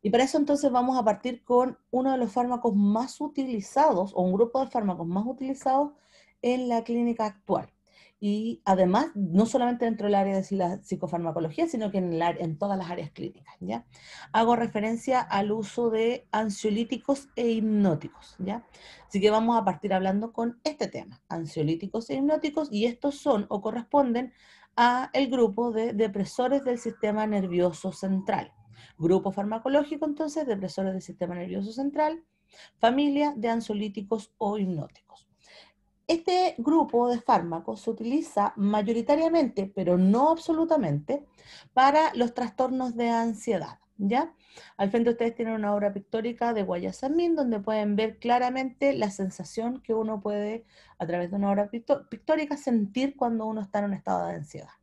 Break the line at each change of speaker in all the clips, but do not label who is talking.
Y para eso entonces vamos a partir con uno de los fármacos más utilizados, o un grupo de fármacos más utilizados en la clínica actual. Y además, no solamente dentro del área de la psicofarmacología, sino que en todas las áreas clínicas, ¿ya? Hago referencia al uso de ansiolíticos e hipnóticos, ¿ya? Así que vamos a partir hablando con este tema, ansiolíticos e hipnóticos, y estos son o corresponden a el grupo de depresores del sistema nervioso central. Grupo farmacológico, entonces, depresores del sistema nervioso central, familia de ansiolíticos o hipnóticos. Este grupo de fármacos se utiliza mayoritariamente, pero no absolutamente, para los trastornos de ansiedad, ¿ya? Al frente ustedes tienen una obra pictórica de Guayasamín, donde pueden ver claramente la sensación que uno puede, a través de una obra pictórica, sentir cuando uno está en un estado de ansiedad.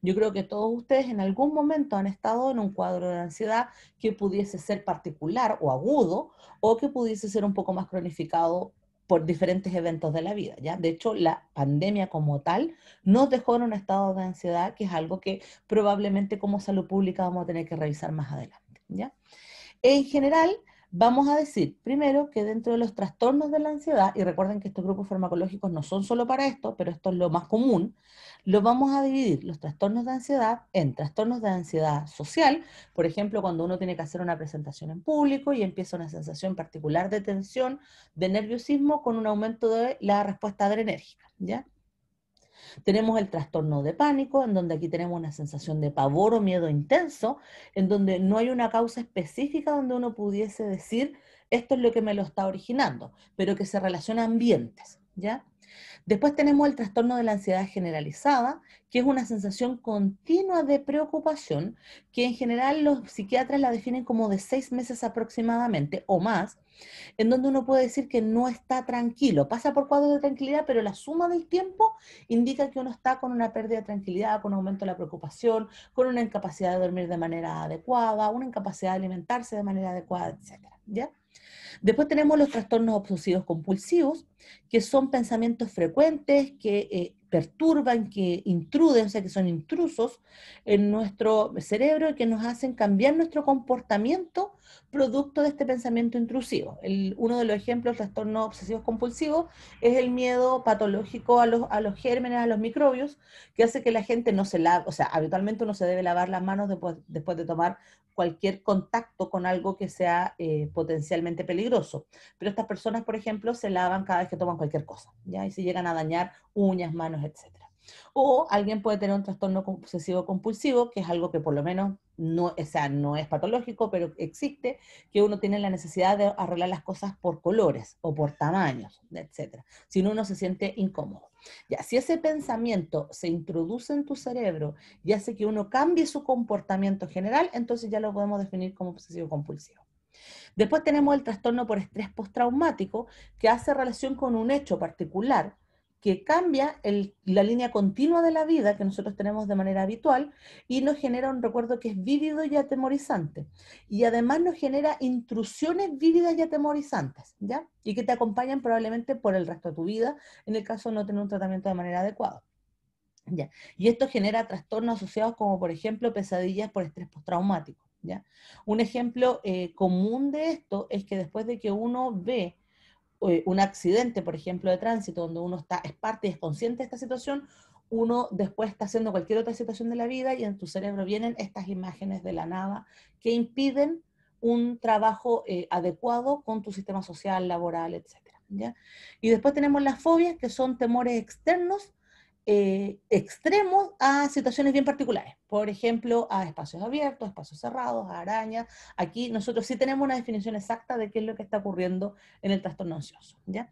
Yo creo que todos ustedes en algún momento han estado en un cuadro de ansiedad que pudiese ser particular o agudo, o que pudiese ser un poco más cronificado por diferentes eventos de la vida, ¿ya? De hecho, la pandemia como tal nos dejó en un estado de ansiedad, que es algo que probablemente como salud pública vamos a tener que revisar más adelante, ¿ya? En general, vamos a decir primero que dentro de los trastornos de la ansiedad, y recuerden que estos grupos farmacológicos no son solo para esto, pero esto es lo más común, lo vamos a dividir los trastornos de ansiedad en trastornos de ansiedad social, por ejemplo, cuando uno tiene que hacer una presentación en público y empieza una sensación particular de tensión, de nerviosismo con un aumento de la respuesta adrenérgica, ¿ya? Tenemos el trastorno de pánico, en donde aquí tenemos una sensación de pavor o miedo intenso, en donde no hay una causa específica donde uno pudiese decir esto es lo que me lo está originando, pero que se relaciona a ambientes, ¿ya? Después tenemos el trastorno de la ansiedad generalizada, que es una sensación continua de preocupación, que en general los psiquiatras la definen como de 6 meses aproximadamente o más, en donde uno puede decir que no está tranquilo. Pasa por cuadros de tranquilidad, pero la suma del tiempo indica que uno está con una pérdida de tranquilidad, con un aumento de la preocupación, con una incapacidad de dormir de manera adecuada, una incapacidad de alimentarse de manera adecuada, etcétera, ¿ya? Después tenemos los trastornos obsesivos compulsivos, que son pensamientos frecuentes que perturban, que intruden, o sea, que son intrusos en nuestro cerebro y que nos hacen cambiar nuestro comportamiento producto de este pensamiento intrusivo. Uno de los ejemplos de trastornos obsesivos compulsivos es el miedo patológico a los gérmenes, a los microbios, que hace que la gente no se lave, o sea, habitualmente uno se debe lavar las manos después de tomar cualquier contacto con algo que sea potencialmente peligroso. Pero estas personas, por ejemplo, se lavan cada vez que toman cualquier cosa, ¿ya? Y se llegan a dañar uñas, manos, etcétera. O alguien puede tener un trastorno obsesivo compulsivo, que es algo que por lo menos no, o sea, no es patológico, pero existe, que uno tiene la necesidad de arreglar las cosas por colores o por tamaños, etcétera. Si no, uno se siente incómodo. Ya, si ese pensamiento se introduce en tu cerebro y hace que uno cambie su comportamiento general, entonces ya lo podemos definir como obsesivo compulsivo. Después tenemos el trastorno por estrés postraumático, que hace relación con un hecho particular que cambia la línea continua de la vida que nosotros tenemos de manera habitual y nos genera un recuerdo que es vívido y atemorizante. Y además nos genera intrusiones vívidas y atemorizantes, ¿ya? Y que te acompañan probablemente por el resto de tu vida, en el caso de no tener un tratamiento de manera adecuada. ¿Ya? Y esto genera trastornos asociados como, por ejemplo, pesadillas por estrés postraumático, ¿ya? Un ejemplo común de esto es que después de que uno ve un accidente, por ejemplo, de tránsito, donde uno es parte y es consciente de esta situación, uno después está haciendo cualquier otra situación de la vida y en tu cerebro vienen estas imágenes de la nada que impiden un trabajo adecuado con tu sistema social, laboral, etcétera, ¿ya? Y después tenemos las fobias, que son temores externos extremos a situaciones bien particulares. Por ejemplo, a espacios abiertos, espacios cerrados, a arañas. Aquí nosotros sí tenemos una definición exacta de qué es lo que está ocurriendo en el trastorno ansioso, ¿ya?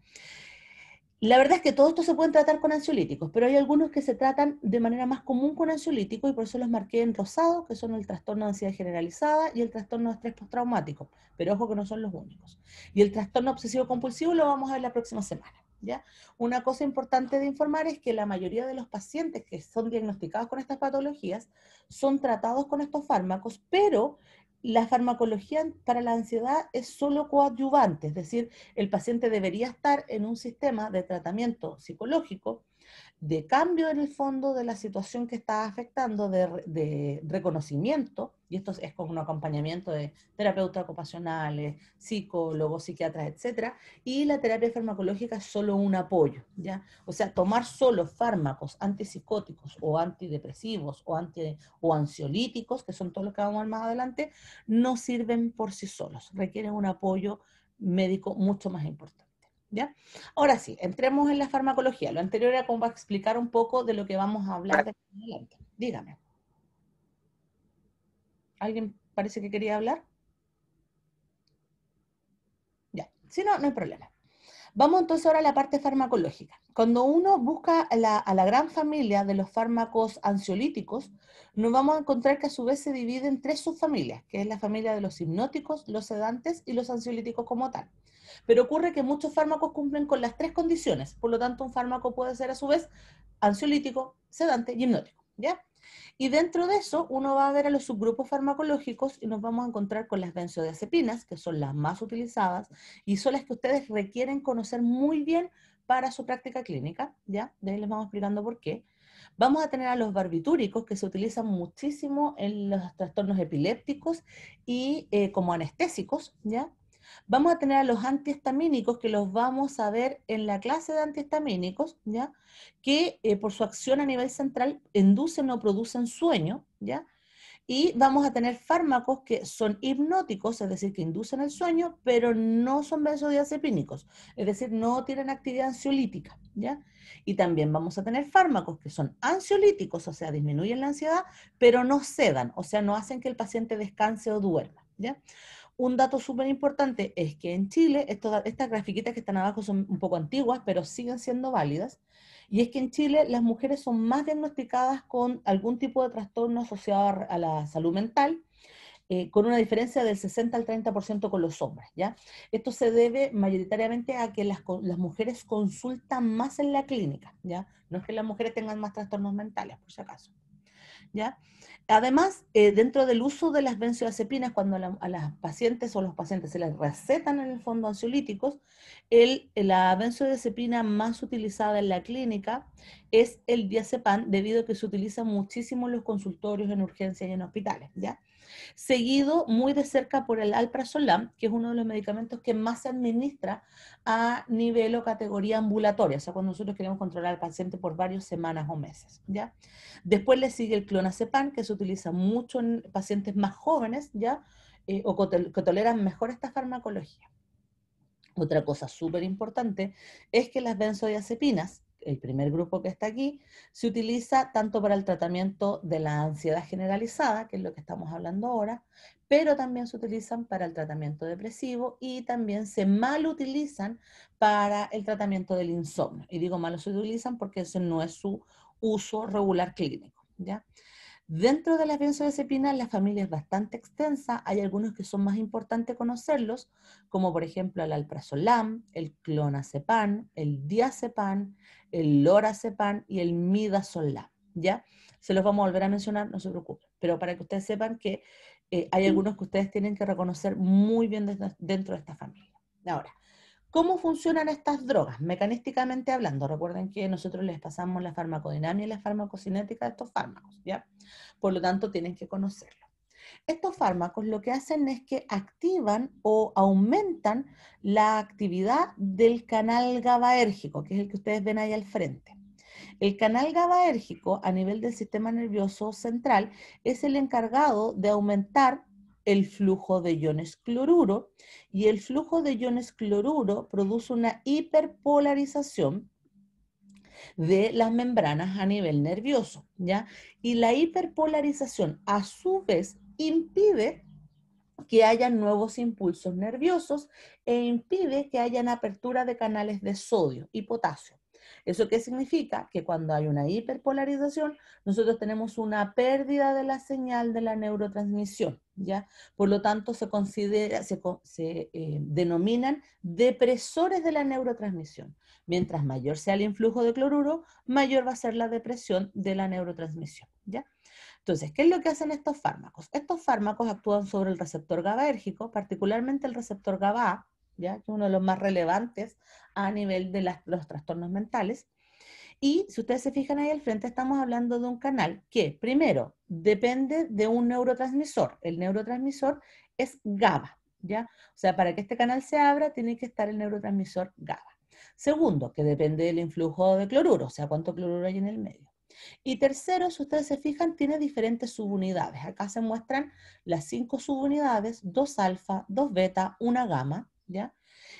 La verdad es que todo esto se puede tratar con ansiolíticos, pero hay algunos que se tratan de manera más común con ansiolíticos y por eso los marqué en rosado, que son el trastorno de ansiedad generalizada y el trastorno de estrés postraumático, pero ojo que no son los únicos. Y el trastorno obsesivo compulsivo lo vamos a ver la próxima semana, ¿ya? Una cosa importante de informar es que la mayoría de los pacientes que son diagnosticados con estas patologías son tratados con estos fármacos, pero la farmacología para la ansiedad es solo coadyuvante, es decir, el paciente debería estar en un sistema de tratamiento psicológico de cambio en el fondo de la situación que está afectando, de reconocimiento, y esto es con un acompañamiento de terapeutas ocupacionales, psicólogos, psiquiatras, etcétera, y la terapia farmacológica es solo un apoyo, ¿ya? O sea, tomar solo fármacos antipsicóticos o antidepresivos o ansiolíticos, que son todos los que vamos a ver más adelante, no sirven por sí solos, requieren un apoyo médico mucho más importante. ¿Ya? Ahora sí, entremos en la farmacología. Lo anterior era como para explicar un poco de lo que vamos a hablar de aquí en adelante. Dígame. ¿Alguien parece que quería hablar? Ya. Si no, no hay problema. Vamos entonces ahora a la parte farmacológica. Cuando uno busca a la gran familia de los fármacos ansiolíticos, nos vamos a encontrar que a su vez se divide en tres subfamilias, que es la familia de los hipnóticos, los sedantes y los ansiolíticos como tal. Pero ocurre que muchos fármacos cumplen con las tres condiciones, por lo tanto un fármaco puede ser a su vez ansiolítico, sedante y hipnótico, ¿ya? Y dentro de eso, uno va a ver a los subgrupos farmacológicos y nos vamos a encontrar con las benzodiazepinas, que son las más utilizadas y son las que ustedes requieren conocer muy bien para su práctica clínica, ¿ya? De ahí les vamos explicando por qué. Vamos a tener a los barbitúricos, que se utilizan muchísimo en los trastornos epilépticos y como anestésicos, ¿ya? Vamos a tener a los antihistamínicos, que los vamos a ver en la clase de antihistamínicos, ¿ya? Que por su acción a nivel central inducen o producen sueño, ¿ya? Y vamos a tener fármacos que son hipnóticos, es decir, que inducen el sueño, pero no son benzodiazepínicos, es decir, no tienen actividad ansiolítica, ¿ya? Y también vamos a tener fármacos que son ansiolíticos, o sea, disminuyen la ansiedad, pero no sedan, o sea, no hacen que el paciente descanse o duerma, ¿ya? Un dato súper importante es que en Chile, estas grafiquitas que están abajo son un poco antiguas, pero siguen siendo válidas, y es que en Chile las mujeres son más diagnosticadas con algún tipo de trastorno asociado a la salud mental, con una diferencia del 60 al 30% con los hombres, ¿ya? Esto se debe mayoritariamente a que las mujeres consultan más en la clínica, ¿ya? No es que las mujeres tengan más trastornos mentales, por si acaso. ¿Ya? Además, dentro del uso de las benzodiazepinas, cuando a las pacientes o los pacientes se les recetan en el fondo ansiolíticos, la benzodiazepina más utilizada en la clínica es el diazepam, debido a que se utiliza muchísimo en los consultorios, en urgencias y en hospitales, ¿ya? Seguido muy de cerca por el alprazolam, que es uno de los medicamentos que más se administra a nivel o categoría ambulatoria, o sea, cuando nosotros queremos controlar al paciente por varias semanas o meses, ¿ya? Después le sigue el clonazepam, que se utiliza mucho en pacientes más jóvenes, ¿ya? O que toleran mejor esta farmacología. Otra cosa súper importante es que las benzodiazepinas, el primer grupo que está aquí, se utiliza tanto para el tratamiento de la ansiedad generalizada, que es lo que estamos hablando ahora, pero también se utilizan para el tratamiento depresivo y también se mal utilizan para el tratamiento del insomnio. Y digo mal se utilizan porque ese no es su uso regular clínico, ¿ya? Dentro de las benzodiazepinas, la familia es bastante extensa. Hay algunos que son más importantes conocerlos, como por ejemplo el alprazolam, el clonazepam, el diazepam, el lorazepam y el midazolam, ¿ya? Se los vamos a volver a mencionar, no se preocupen. Pero para que ustedes sepan que hay algunos que ustedes tienen que reconocer muy bien dentro de esta familia. Ahora, ¿cómo funcionan estas drogas? Mecanísticamente hablando, recuerden que nosotros les pasamos la farmacodinámica y la farmacocinética de estos fármacos, ¿ya? Por lo tanto, tienen que conocerlo. Estos fármacos lo que hacen es que activan o aumentan la actividad del canal GABAérgico, que es el que ustedes ven ahí al frente. El canal GABAérgico a nivel del sistema nervioso central es el encargado de aumentar el flujo de iones cloruro, y el flujo de iones cloruro produce una hiperpolarización de las membranas a nivel nervioso, ¿ya? Y la hiperpolarización a su vez impide que haya nuevos impulsos nerviosos e impide que haya apertura de canales de sodio y potasio. ¿Eso qué significa? Que cuando hay una hiperpolarización, nosotros tenemos una pérdida de la señal de la neurotransmisión, ¿ya? Por lo tanto, se denominan depresores de la neurotransmisión. Mientras mayor sea el influjo de cloruro, mayor va a ser la depresión de la neurotransmisión, ¿ya? Entonces, ¿qué es lo que hacen estos fármacos? Estos fármacos actúan sobre el receptor GABAérgico, particularmente el receptor GABA, ¿ya? Que es uno de los más relevantes a nivel de los trastornos mentales, Y si ustedes se fijan ahí al frente, estamos hablando de un canal que, primero, depende de un neurotransmisor. El neurotransmisor es GABA, ¿ya? O sea, para que este canal se abra, tiene que estar el neurotransmisor GABA. Segundo, que depende del influjo de cloruro, o sea, cuánto cloruro hay en el medio. Y tercero, si ustedes se fijan, tiene diferentes subunidades. Acá se muestran las 5 subunidades, 2 alfa, 2 beta, 1 gamma, ¿ya?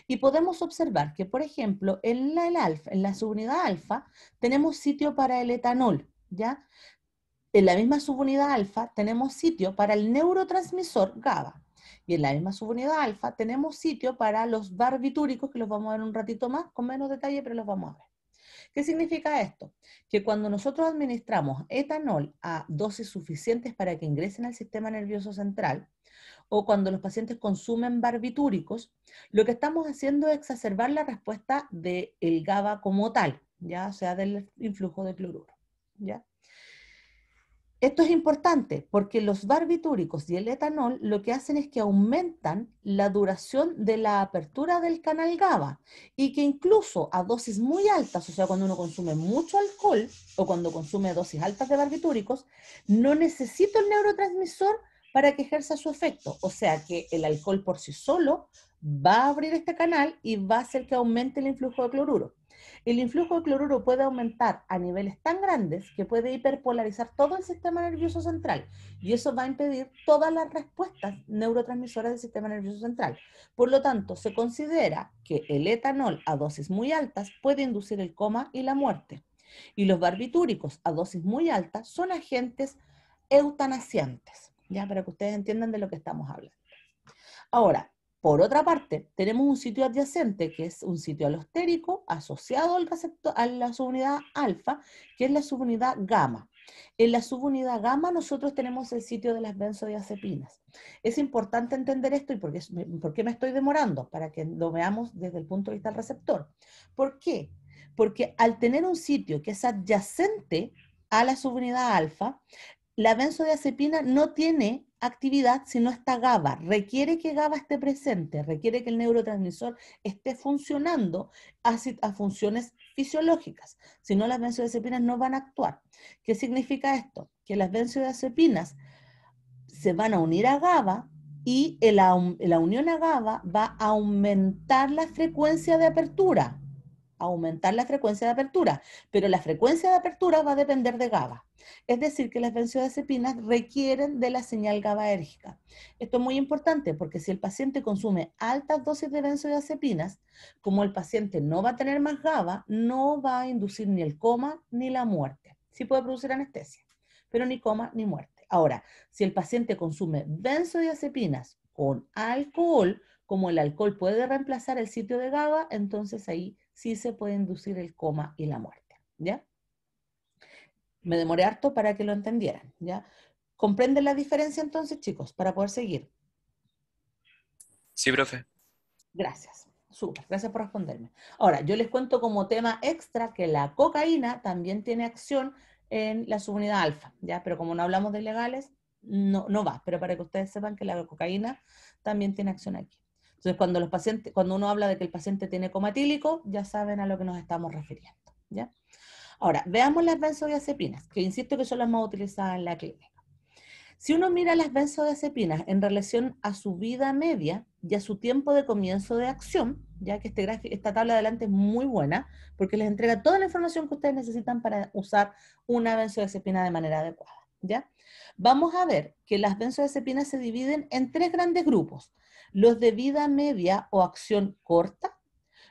Y podemos observar que, por ejemplo, en la subunidad alfa tenemos sitio para el etanol, ¿ya? En la misma subunidad alfa tenemos sitio para el neurotransmisor GABA. Y en la misma subunidad alfa tenemos sitio para los barbitúricos, que los vamos a ver un ratito más, con menos detalle, pero los vamos a ver. ¿Qué significa esto? Que cuando nosotros administramos etanol a dosis suficientes para que ingresen al sistema nervioso central, o cuando los pacientes consumen barbitúricos, lo que estamos haciendo es exacerbar la respuesta del GABA como tal, ya, o sea, del influjo de cloruro, ¿ya? Esto es importante porque los barbitúricos y el etanol lo que hacen es que aumentan la duración de la apertura del canal GABA y que incluso a dosis muy altas, o sea, cuando uno consume mucho alcohol o cuando consume dosis altas de barbitúricos, no necesita el neurotransmisor para que ejerza su efecto. O sea, que el alcohol por sí solo va a abrir este canal y va a hacer que aumente el influjo de cloruro. El influjo de cloruro puede aumentar a niveles tan grandes que puede hiperpolarizar todo el sistema nervioso central y eso va a impedir todas las respuestas neurotransmisoras del sistema nervioso central. Por lo tanto, se considera que el etanol a dosis muy altas puede inducir el coma y la muerte. Y los barbitúricos a dosis muy altas son agentes eutanasiantes, ya para que ustedes entiendan de lo que estamos hablando. Ahora, por otra parte, tenemos un sitio adyacente, que es un sitio alostérico asociado al receptor, a la subunidad alfa, que es la subunidad gamma. En la subunidad gamma nosotros tenemos el sitio de las benzodiazepinas. Es importante entender esto y por qué me estoy demorando, para que lo veamos desde el punto de vista del receptor. ¿Por qué? Porque al tener un sitio que es adyacente a la subunidad alfa, la benzodiazepina no tiene actividad si no está GABA. Requiere que GABA esté presente, requiere que el neurotransmisor esté funcionando a funciones fisiológicas. Si no, las benzodiazepinas no van a actuar. ¿Qué significa esto? Que las benzodiazepinas se van a unir a GABA y la unión a GABA va a aumentar la frecuencia de apertura. Aumentar la frecuencia de apertura, pero la frecuencia de apertura va a depender de GABA. Es decir, que las benzodiazepinas requieren de la señal GABAérgica. Esto es muy importante porque si el paciente consume altas dosis de benzodiazepinas, como el paciente no va a tener más GABA, no va a inducir ni el coma ni la muerte. Sí puede producir anestesia, pero ni coma ni muerte. Ahora, si el paciente consume benzodiazepinas con alcohol, como el alcohol puede reemplazar el sitio de GABA, entonces ahí sí se puede inducir el coma y la muerte, ¿ya? Me demoré harto para que lo entendieran, ¿ya? ¿Comprenden la diferencia entonces, chicos, para poder seguir?
Sí, profe.
Gracias, súper, gracias por responderme. Ahora, yo les cuento como tema extra que la cocaína también tiene acción en la subunidad alfa, ¿ya? Pero como no hablamos de ilegales, no va, pero para que ustedes sepan que la cocaína también tiene acción aquí. Entonces, cuando uno habla de que el paciente tiene coma etílico, ya saben a lo que nos estamos refiriendo, ¿ya? Ahora, veamos las benzodiazepinas, que insisto que son las más utilizadas en la clínica. Si uno mira las benzodiazepinas en relación a su vida media y a su tiempo de comienzo de acción, ya que esta tabla de adelante es muy buena, porque les entrega toda la información que ustedes necesitan para usar una benzodiazepina de manera adecuada, ¿ya? Vamos a ver que las benzodiazepinas se dividen en 3 grandes grupos: los de vida media o acción corta,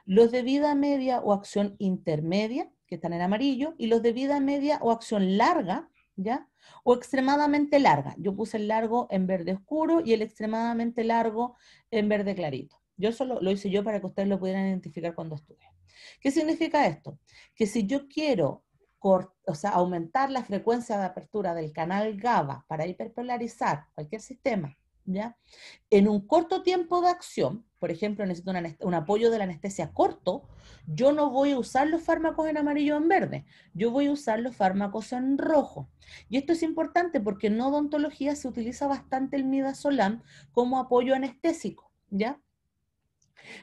los de vida media o acción intermedia, que están en amarillo, y los de vida media o acción larga, ¿ya? O extremadamente larga. Yo puse el largo en verde oscuro y el extremadamente largo en verde clarito. Yo eso lo hice yo para que ustedes lo pudieran identificar cuando estudien. ¿Qué significa esto? Que si yo quiero aumentar la frecuencia de apertura del canal GABA para hiperpolarizar cualquier sistema, ¿ya? En un corto tiempo de acción, por ejemplo, necesito un apoyo de la anestesia corto, yo no voy a usar los fármacos en amarillo o en verde, yo voy a usar los fármacos en rojo. Y esto es importante porque en odontología se utiliza bastante el midazolam como apoyo anestésico, ¿ya?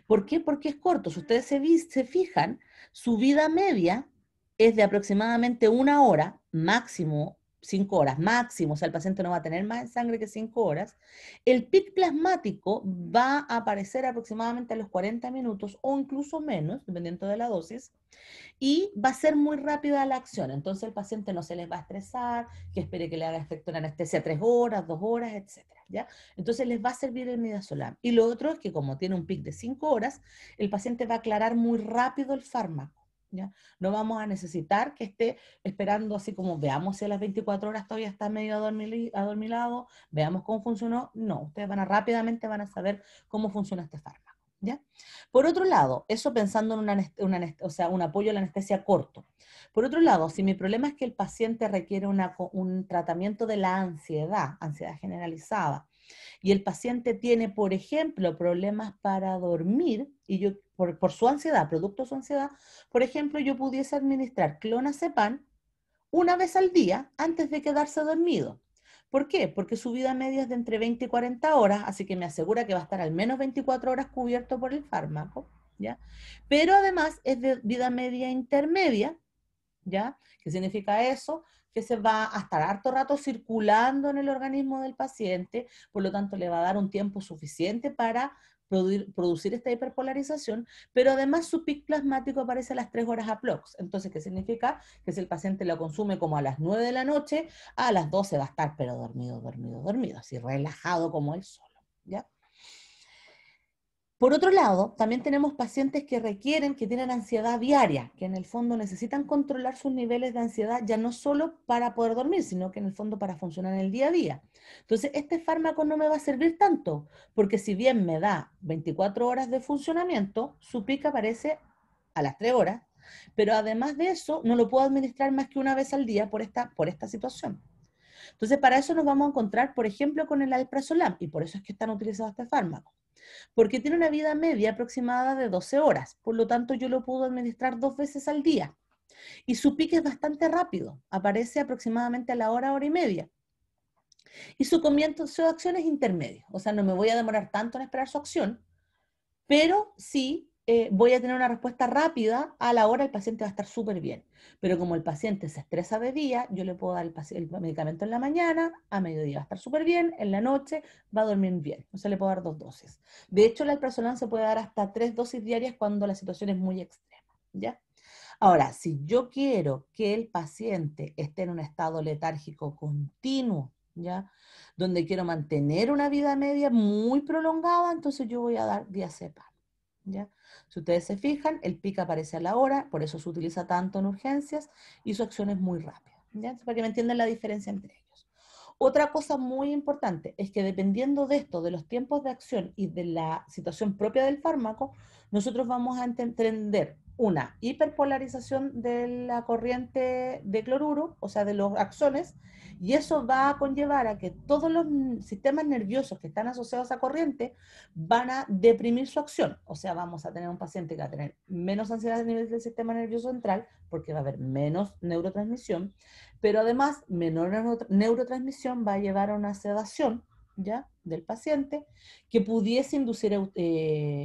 ¿Por qué? Porque es corto. Si ustedes se fijan, su vida media es de aproximadamente 1 hora, máximo 5 horas, máximo, o sea, el paciente no va a tener más en sangre que 5 horas, el pic plasmático va a aparecer aproximadamente a los 40 minutos o incluso menos, dependiendo de la dosis, y va a ser muy rápida la acción. Entonces el paciente no se les va a estresar, que espere que le haga efecto la anestesia 3 horas, 2 horas, etcétera, ¿ya? Entonces les va a servir el midazolam. Y lo otro es que como tiene un pic de 5 horas, el paciente va a aclarar muy rápido el fármaco. ¿Ya? No vamos a necesitar que esté esperando así como veamos si a las 24 horas todavía está medio adormilado, veamos cómo funcionó. No, ustedes rápidamente van a saber cómo funciona este fármaco. ¿Ya? Por otro lado, eso pensando en o sea, un apoyo a la anestesia corto. Por otro lado, si mi problema es que el paciente requiere un tratamiento de la ansiedad generalizada, y el paciente tiene, por ejemplo, problemas para dormir, y yo, por su ansiedad, producto de su ansiedad, por ejemplo, yo pudiese administrar clonazepam 1 vez al día antes de quedarse dormido. ¿Por qué? Porque su vida media es de entre 20 y 40 horas, así que me asegura que va a estar al menos 24 horas cubierto por el fármaco, ¿ya? Pero además es de vida media intermedia, ¿ya? ¿Qué significa eso? Que se va a estar harto rato circulando en el organismo del paciente, por lo tanto le va a dar un tiempo suficiente para producir esta hiperpolarización, pero además su pic plasmático aparece a las 3 horas aprox. Entonces, ¿qué significa? Que si el paciente lo consume como a las 9 de la noche, a las 12 va a estar, pero dormido, así relajado como el solo, ¿ya? Por otro lado, también tenemos pacientes que tienen ansiedad diaria, que en el fondo necesitan controlar sus niveles de ansiedad ya no solo para poder dormir, sino que en el fondo para funcionar en el día a día. Entonces, este fármaco no me va a servir tanto, porque si bien me da 24 horas de funcionamiento, su pic aparece a las 3 horas, pero además de eso, no lo puedo administrar más que 1 vez al día por esta situación. Entonces, para eso nos vamos a encontrar, por ejemplo, con el alprazolam, y por eso es que están utilizados este fármaco, porque tiene una vida media aproximada de 12 horas, por lo tanto yo lo puedo administrar 2 veces al día. Y su pique es bastante rápido, aparece aproximadamente a la hora y media. Y su comienzo de acción es intermedio, o sea, no me voy a demorar tanto en esperar su acción, pero sí voy a tener una respuesta rápida a la hora, el paciente va a estar súper bien. Pero como el paciente se estresa de día, yo le puedo dar el medicamento en la mañana, a mediodía va a estar súper bien, en la noche va a dormir bien. O sea, le puedo dar 2 dosis. De hecho, el alprazolam se puede dar hasta 3 dosis diarias cuando la situación es muy extrema, ¿ya? Ahora, si yo quiero que el paciente esté en un estado letárgico continuo, ¿ya? Donde quiero mantener una vida media muy prolongada, entonces yo voy a dar diazepam, ¿ya? Si ustedes se fijan, el pic aparece a la hora, por eso se utiliza tanto en urgencias y su acción es muy rápida, ¿ya? Para que me entiendan la diferencia entre ellos. Otra cosa muy importante es que dependiendo de esto, de los tiempos de acción y de la situación propia del fármaco, nosotros vamos a entender una hiperpolarización de la corriente de cloruro, o sea, de los axones, y eso va a conllevar a que todos los sistemas nerviosos que están asociados a esa corriente van a deprimir su acción. O sea, vamos a tener un paciente que va a tener menos ansiedad a nivel del sistema nervioso central, porque va a haber menos neurotransmisión, pero además menor neurotransmisión va a llevar a una sedación, ¿ya?, del paciente, que pudiese inducir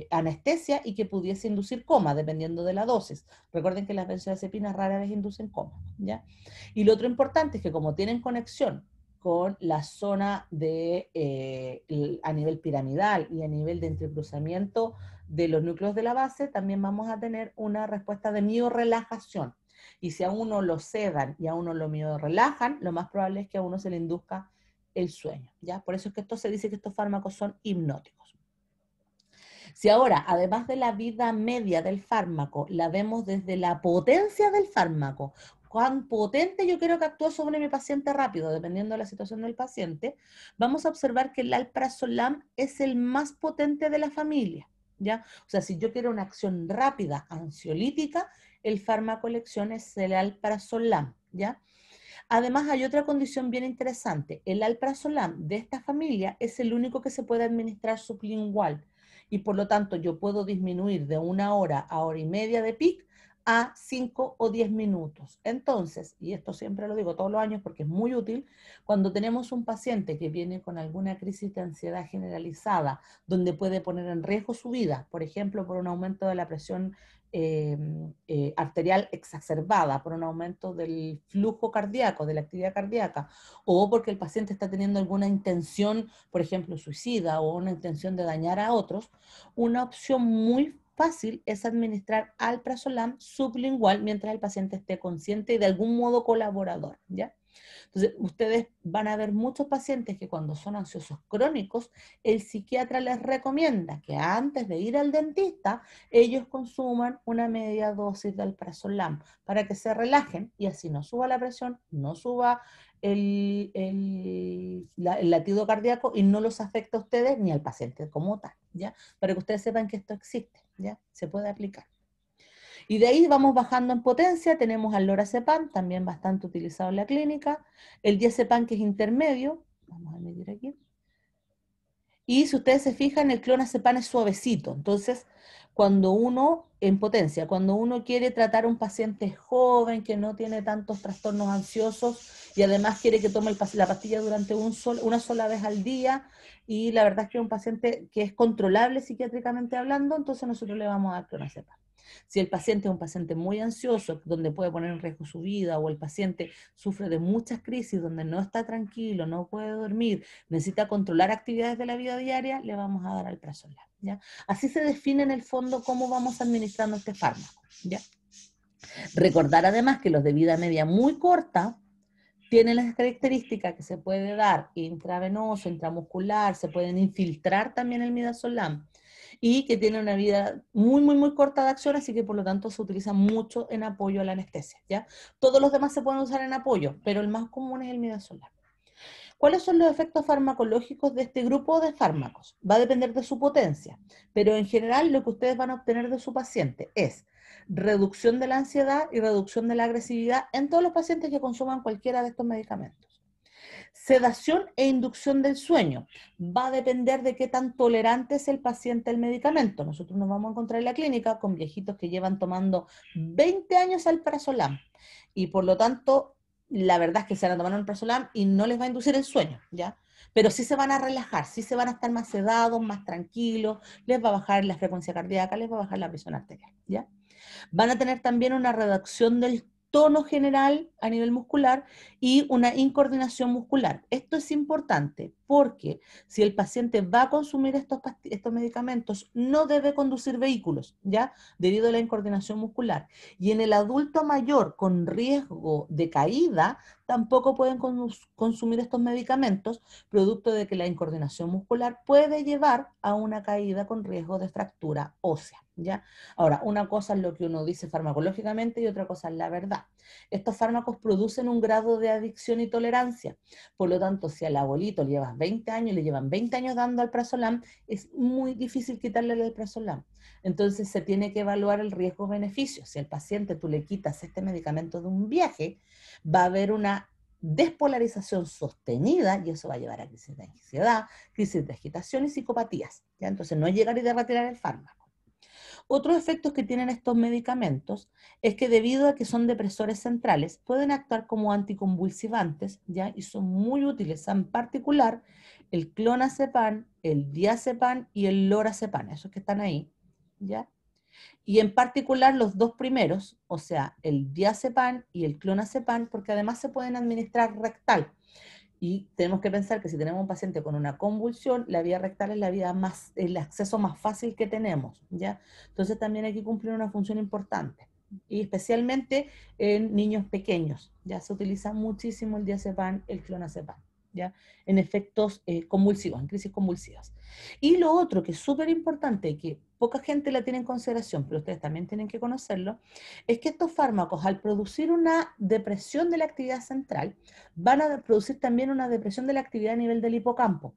anestesia y que pudiese inducir coma, dependiendo de la dosis. Recuerden que las benzodiazepinas rara vez inducen coma, ¿ya? Y lo otro importante es que como tienen conexión con la zona a nivel piramidal y a nivel de entrecruzamiento de los núcleos de la base, también vamos a tener una respuesta de miorelajación. Y si a uno lo sedan y a uno lo miorelajan, lo más probable es que a uno se le induzca el sueño, ¿ya? Por eso es que esto se dice que estos fármacos son hipnóticos. Si ahora, además de la vida media del fármaco, la vemos desde la potencia del fármaco, cuán potente yo quiero que actúe sobre mi paciente rápido, dependiendo de la situación del paciente, vamos a observar que el alprazolam es el más potente de la familia, ¿ya? O sea, si yo quiero una acción rápida, ansiolítica, el fármaco elección es el alprazolam, ¿ya? Además, hay otra condición bien interesante. El alprazolam de esta familia es el único que se puede administrar sublingual y por lo tanto yo puedo disminuir de 1 hora a hora y media de pic a 5 o 10 minutos. Entonces, y esto siempre lo digo todos los años porque es muy útil, cuando tenemos un paciente que viene con alguna crisis de ansiedad generalizada, donde puede poner en riesgo su vida, por ejemplo, por un aumento de la presión arterial exacerbada, por un aumento del flujo cardíaco, de la actividad cardíaca, o porque el paciente está teniendo alguna intención, por ejemplo, suicida o una intención de dañar a otros, una opción muy fácil es administrar alprazolam sublingual mientras el paciente esté consciente y de algún modo colaborador, ¿ya? Entonces, ustedes van a ver muchos pacientes que cuando son ansiosos crónicos, el psiquiatra les recomienda que antes de ir al dentista, ellos consuman una media dosis de alprazolam para que se relajen y así no suba la presión, no suba el latido cardíaco y no los afecta a ustedes ni al paciente como tal, ¿ya? Para que ustedes sepan que esto existe, ¿ya? Se puede aplicar. Y de ahí vamos bajando en potencia, tenemos al lorazepam, también bastante utilizado en la clínica, el diazepam que es intermedio, vamos a medir aquí, y si ustedes se fijan, el clonazepam es suavecito, entonces cuando uno, en potencia, cuando uno quiere tratar a un paciente joven que no tiene tantos trastornos ansiosos y además quiere que tome la pastilla durante una sola vez al día, y la verdad es que es un paciente que es controlable psiquiátricamente hablando, entonces nosotros le vamos a dar clonazepam. Si el paciente es un paciente muy ansioso, donde puede poner en riesgo su vida, o el paciente sufre de muchas crisis, donde no está tranquilo, no puede dormir, necesita controlar actividades de la vida diaria, le vamos a dar alprazolam, ¿ya? Así se define en el fondo cómo vamos administrando este fármaco, ¿ya? Recordar además que los de vida media muy corta tienen las características que se puede dar intravenoso, intramuscular, se pueden infiltrar también el midazolam, y que tiene una vida muy, muy, muy corta de acción, así que por lo tanto se utiliza mucho en apoyo a la anestesia, ¿ya? Todos los demás se pueden usar en apoyo, pero el más común es el midazolam. ¿Cuáles son los efectos farmacológicos de este grupo de fármacos? Va a depender de su potencia, pero en general lo que ustedes van a obtener de su paciente es reducción de la ansiedad y reducción de la agresividad en todos los pacientes que consuman cualquiera de estos medicamentos. Sedación e inducción del sueño. Va a depender de qué tan tolerante es el paciente al medicamento. Nosotros nos vamos a encontrar en la clínica con viejitos que llevan tomando 20 años alprazolam y por lo tanto la verdad es que se van a tomar alprazolam y no les va a inducir el sueño, ¿ya? Pero sí se van a relajar, sí se van a estar más sedados, más tranquilos, les va a bajar la frecuencia cardíaca, les va a bajar la presión arterial, ¿ya? Van a tener también una reducción del tono general a nivel muscular y una incoordinación muscular. Esto es importante porque si el paciente va a consumir estos medicamentos, no debe conducir vehículos, ¿ya? Debido a la incoordinación muscular. Y en el adulto mayor con riesgo de caída, tampoco pueden consumir estos medicamentos, producto de que la incoordinación muscular puede llevar a una caída con riesgo de fractura ósea, ¿ya? Ahora, una cosa es lo que uno dice farmacológicamente y otra cosa es la verdad. Estos fármacos producen un grado de adicción y tolerancia. Por lo tanto, si al abuelito le llevas 20 años, le llevan 20 años dando alprazolam, es muy difícil quitarle el alprazolam. Entonces se tiene que evaluar el riesgo-beneficio. Si al paciente tú le quitas este medicamento de un viaje, va a haber una despolarización sostenida y eso va a llevar a crisis de ansiedad, crisis de agitación y psicopatías, ¿ya? Entonces no es llegar y de retirar el fármaco. Otros efectos que tienen estos medicamentos es que debido a que son depresores centrales, pueden actuar como anticonvulsivantes, ¿ya? Y son muy útiles, en particular el clonazepam, el diazepam y el lorazepam, esos que están ahí, ¿ya? Y en particular los dos primeros, o sea, el diazepam y el clonazepam, porque además se pueden administrar rectal. Y tenemos que pensar que si tenemos un paciente con una convulsión, la vía rectal es el acceso más fácil que tenemos, ¿ya? Entonces también hay que cumplir una función importante. Y especialmente en niños pequeños, ya se utiliza muchísimo el diazepam, el clonazepam, ¿ya? En efectos convulsivos, en crisis convulsivas. Y lo otro que es súper importante, que poca gente la tiene en consideración, pero ustedes también tienen que conocerlo, es que estos fármacos, al producir una depresión de la actividad central, van a producir también una depresión de la actividad a nivel del hipocampo.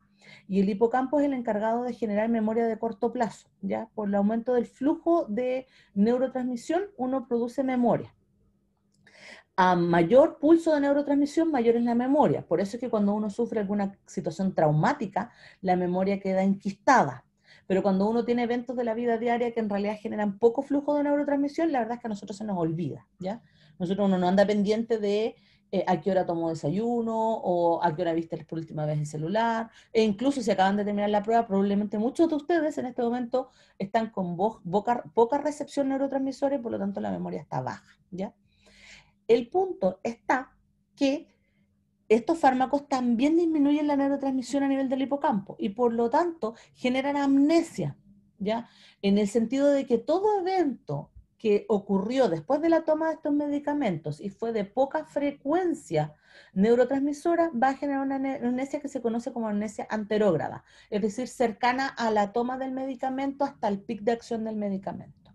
Y el hipocampo es el encargado de generar memoria de corto plazo, ¿ya? Por el aumento del flujo de neurotransmisión, uno produce memoria. A mayor pulso de neurotransmisión, mayor es la memoria. Por eso es que cuando uno sufre alguna situación traumática, la memoria queda enquistada. Pero cuando uno tiene eventos de la vida diaria que en realidad generan poco flujo de neurotransmisión, la verdad es que a nosotros se nos olvida, ¿ya? Nosotros uno no anda pendiente de a qué hora tomó desayuno o a qué hora viste por última vez el celular, e incluso si acaban de terminar la prueba, probablemente muchos de ustedes en este momento están con poca recepción neurotransmisora y por lo tanto la memoria está baja, ¿ya? El punto está que estos fármacos también disminuyen la neurotransmisión a nivel del hipocampo y por lo tanto generan amnesia, ¿ya? En el sentido de que todo evento que ocurrió después de la toma de estos medicamentos y fue de poca frecuencia neurotransmisora va a generar una amnesia que se conoce como amnesia anterógrada, es decir, cercana a la toma del medicamento hasta el pic de acción del medicamento.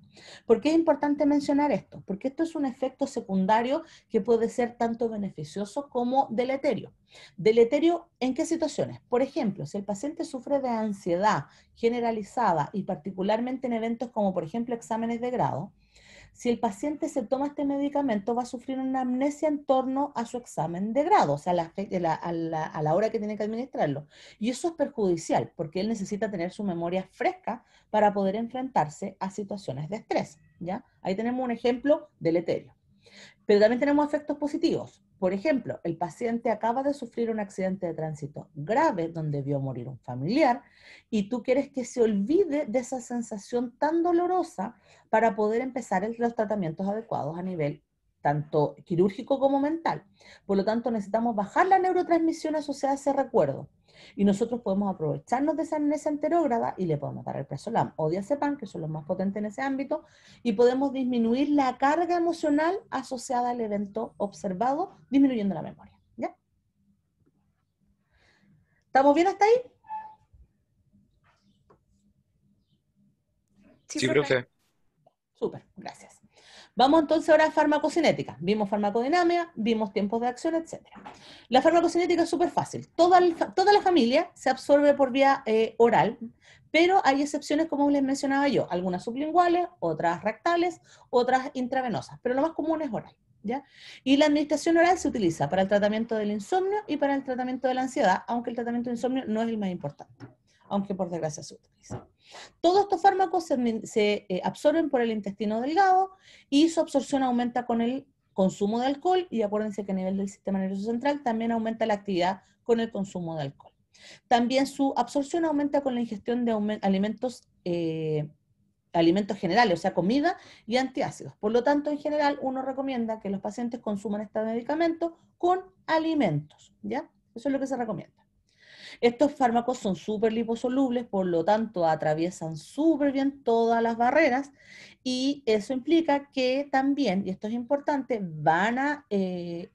¿Por qué es importante mencionar esto? Porque esto es un efecto secundario que puede ser tanto beneficioso como deleterio. ¿Deleterio en qué situaciones? Por ejemplo, si el paciente sufre de ansiedad generalizada y particularmente en eventos como por ejemplo exámenes de grado, si el paciente se toma este medicamento va a sufrir una amnesia en torno a su examen de grado, o sea, a la hora que tiene que administrarlo. Y eso es perjudicial porque él necesita tener su memoria fresca para poder enfrentarse a situaciones de estrés, ¿ya? Ahí tenemos un ejemplo deleterio. Pero también tenemos efectos positivos. Por ejemplo, el paciente acaba de sufrir un accidente de tránsito grave donde vio morir un familiar y tú quieres que se olvide de esa sensación tan dolorosa para poder empezar los tratamientos adecuados a nivel tanto quirúrgico como mental. Por lo tanto, necesitamos bajar la neurotransmisión asociada a ese recuerdo. Y nosotros podemos aprovecharnos de esa amnesia anterógrada y le podemos dar el Prazolam o diazepam, que son los más potentes en ese ámbito, y podemos disminuir la carga emocional asociada al evento observado, disminuyendo la memoria. ¿Ya? ¿Estamos bien hasta ahí?
Sí,
Sí,
profe.
profe.
Súper, gracias. Vamos entonces ahora a farmacocinética. Vimos farmacodinámica, vimos tiempos de acción, etc. La farmacocinética es súper fácil. Toda la familia se absorbe por vía oral, pero hay excepciones como les mencionaba yo, algunas sublinguales, otras rectales, otras intravenosas, pero lo más común es oral. ¿Ya? Y la administración oral se utiliza para el tratamiento del insomnio y para el tratamiento de la ansiedad, aunque el tratamiento del insomnio no es el más importante, aunque por desgracia se utiliza. Todos estos fármacos se absorben por el intestino delgado y su absorción aumenta con el consumo de alcohol y acuérdense que a nivel del sistema nervioso central también aumenta la actividad con el consumo de alcohol. También su absorción aumenta con la ingestión de alimentos generales, o sea, comida y antiácidos. Por lo tanto, en general, uno recomienda que los pacientes consuman este medicamento con alimentos, ¿ya? Eso es lo que se recomienda. Estos fármacos son súper liposolubles, por lo tanto atraviesan súper bien todas las barreras y eso implica que también, y esto es importante, van a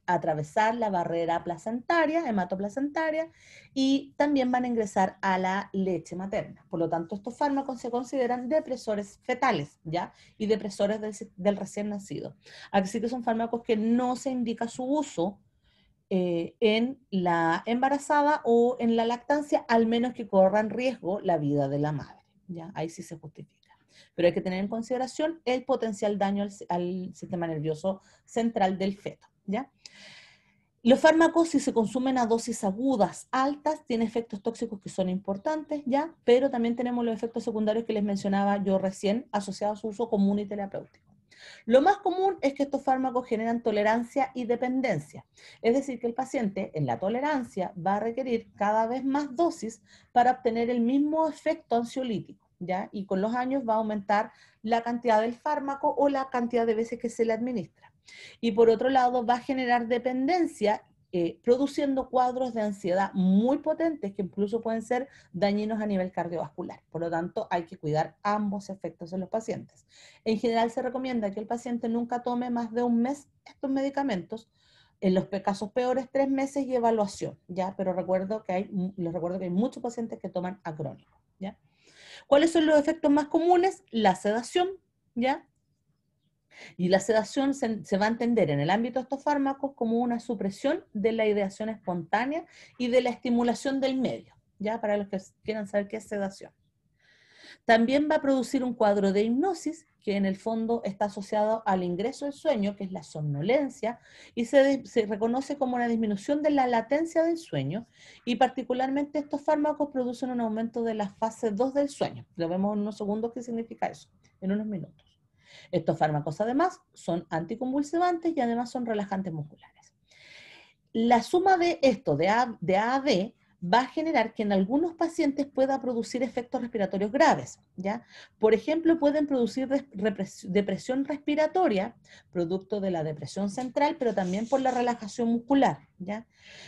atravesar la barrera placentaria, hematoplacentaria, y también van a ingresar a la leche materna. Por lo tanto, estos fármacos se consideran depresores fetales, ¿ya? Y depresores del recién nacido. Así que son fármacos que no se indica su uso en la embarazada o en la lactancia, al menos que corra en riesgo la vida de la madre. ¿Ya? Ahí sí se justifica. Pero hay que tener en consideración el potencial daño al sistema nervioso central del feto. ¿Ya? Los fármacos, si se consumen a dosis agudas altas, tienen efectos tóxicos que son importantes, ¿ya? Pero también tenemos los efectos secundarios que les mencionaba yo recién, asociados a su uso común y terapéutico. Lo más común es que estos fármacos generan tolerancia y dependencia, es decir, que el paciente en la tolerancia va a requerir cada vez más dosis para obtener el mismo efecto ansiolítico, ¿ya? Y con los años va a aumentar la cantidad del fármaco o la cantidad de veces que se le administra. Y por otro lado, va a generar dependencia, produciendo cuadros de ansiedad muy potentes que incluso pueden ser dañinos a nivel cardiovascular. Por lo tanto, hay que cuidar ambos efectos en los pacientes. En general, se recomienda que el paciente nunca tome más de un mes estos medicamentos. En los casos peores, 3 meses y evaluación, ¿ya? Pero les recuerdo que hay muchos pacientes que toman acrónico, ¿ya? ¿Cuáles son los efectos más comunes? La sedación, ¿ya? Y la sedación se va a entender en el ámbito de estos fármacos como una supresión de la ideación espontánea y de la estimulación del medio, ¿ya? Para los que quieran saber qué es sedación. También va a producir un cuadro de hipnosis, que en el fondo está asociado al ingreso del sueño, que es la somnolencia, y se reconoce como una disminución de la latencia del sueño, y particularmente estos fármacos producen un aumento de la fase 2 del sueño. Lo vemos en unos segundos qué significa eso, en unos minutos. Estos fármacos además son anticonvulsivantes y además son relajantes musculares. La suma de esto, de A a D, va a generar que en algunos pacientes pueda producir efectos respiratorios graves, ¿ya? Por ejemplo, pueden producir depresión respiratoria, producto de la depresión central, pero también por la relajación muscular, ¿ya?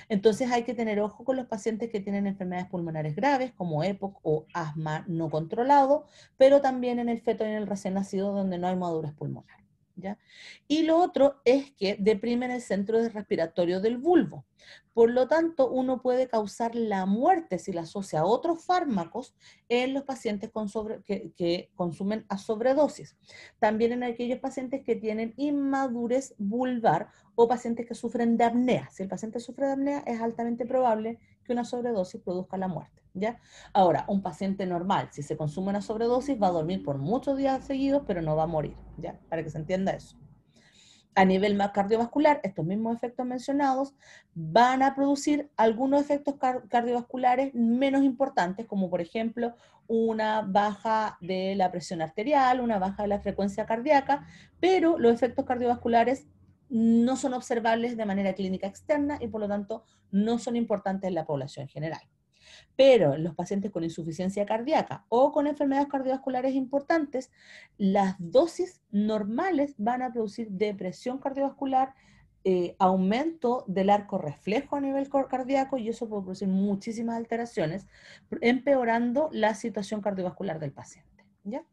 Entonces hay que tener ojo con los pacientes que tienen enfermedades pulmonares graves, como EPOC o asma no controlado, pero también en el feto y en el recién nacido donde no hay madurez pulmonar, ¿ya? Y lo otro es que deprimen el centro respiratorio del bulbo. Por lo tanto, uno puede causar la muerte si la asocia a otros fármacos en los pacientes que consumen a sobredosis. También en aquellos pacientes que tienen inmadurez vulvar o pacientes que sufren de apnea. Si el paciente sufre de apnea, es altamente probable que una sobredosis produzca la muerte, ¿ya? Ahora, un paciente normal, si se consume una sobredosis, va a dormir por muchos días seguidos, pero no va a morir, ¿ya? Para que se entienda eso. A nivel cardiovascular, estos mismos efectos mencionados van a producir algunos efectos cardiovasculares menos importantes, como por ejemplo una baja de la presión arterial, una baja de la frecuencia cardíaca, pero los efectos cardiovasculares no son observables de manera clínica externa y por lo tanto no son importantes en la población general. Pero en los pacientes con insuficiencia cardíaca o con enfermedades cardiovasculares importantes, las dosis normales van a producir depresión cardiovascular, aumento del arco reflejo a nivel cardíaco, y eso puede producir muchísimas alteraciones, empeorando la situación cardiovascular del paciente, ¿ya?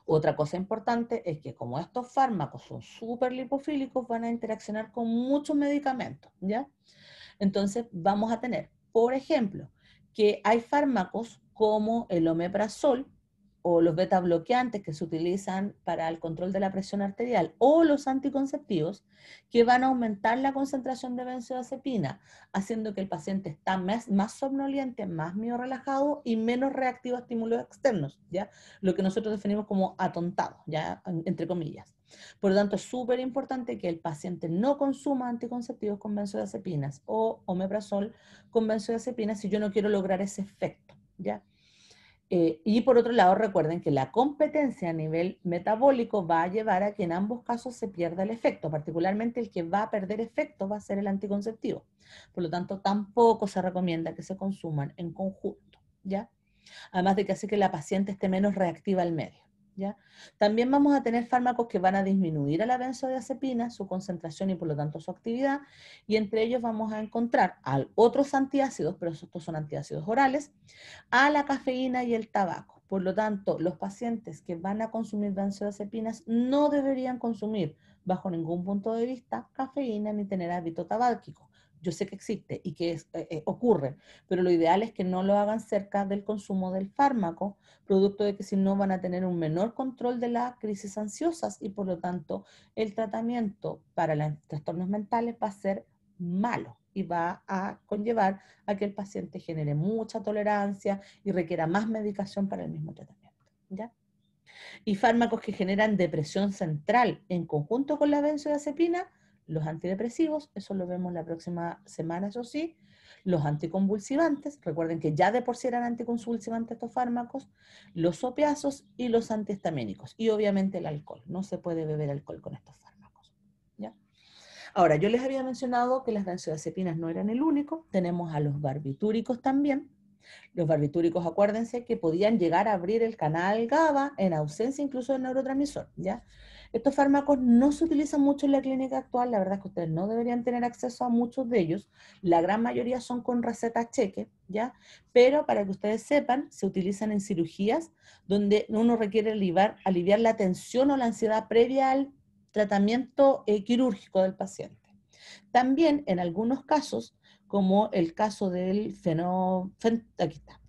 Otra cosa importante es que como estos fármacos son súper lipofílicos, van a interaccionar con muchos medicamentos, ¿ya? Entonces vamos a tener, por ejemplo, que hay fármacos como el omeprazol o los beta bloqueantes que se utilizan para el control de la presión arterial o los anticonceptivos que van a aumentar la concentración de benzodiazepina, haciendo que el paciente está más somnoliente, más medio relajado y menos reactivo a estímulos externos, ¿ya? Lo que nosotros definimos como atontado, ¿ya? Entre comillas. Por lo tanto, es súper importante que el paciente no consuma anticonceptivos con benzodiazepinas o omeprazol con benzodiazepinas si yo no quiero lograr ese efecto, ¿ya? Y por otro lado, recuerden que la competencia a nivel metabólico va a llevar a que en ambos casos se pierda el efecto, particularmente el que va a perder efecto va a ser el anticonceptivo. Por lo tanto, tampoco se recomienda que se consuman en conjunto, ¿ya? Además de que hace que la paciente esté menos reactiva al medio, ¿ya? También vamos a tener fármacos que van a disminuir a la benzodiazepina, su concentración y por lo tanto su actividad, y entre ellos vamos a encontrar a otros antiácidos, pero estos son antiácidos orales, a la cafeína y el tabaco. Por lo tanto, los pacientes que van a consumir benzodiazepinas no deberían consumir, bajo ningún punto de vista, cafeína ni tener hábito tabáquico. Yo sé que existe y que ocurre, pero lo ideal es que no lo hagan cerca del consumo del fármaco, producto de que si no van a tener un menor control de las crisis ansiosas y por lo tanto el tratamiento para los trastornos mentales va a ser malo y va a conllevar a que el paciente genere mucha tolerancia y requiera más medicación para el mismo tratamiento, ¿ya? Y fármacos que generan depresión central en conjunto con la benzodiazepina, los antidepresivos, eso lo vemos la próxima semana, eso sí, los anticonvulsivantes, recuerden que ya de por sí eran anticonvulsivantes estos fármacos, los opiáceos y los antihistamínicos, y obviamente el alcohol, no se puede beber alcohol con estos fármacos, ¿ya? Ahora, yo les había mencionado que las benzodiazepinas no eran el único, tenemos a los barbitúricos también. Los barbitúricos, acuérdense que podían llegar a abrir el canal GABA en ausencia incluso del neurotransmisor, ¿ya? Estos fármacos no se utilizan mucho en la clínica actual, la verdad es que ustedes no deberían tener acceso a muchos de ellos, la gran mayoría son con receta cheque, ¿ya? Pero para que ustedes sepan, se utilizan en cirugías donde uno requiere aliviar la tensión o la ansiedad previa al tratamiento quirúrgico del paciente. También en algunos casos, como el caso del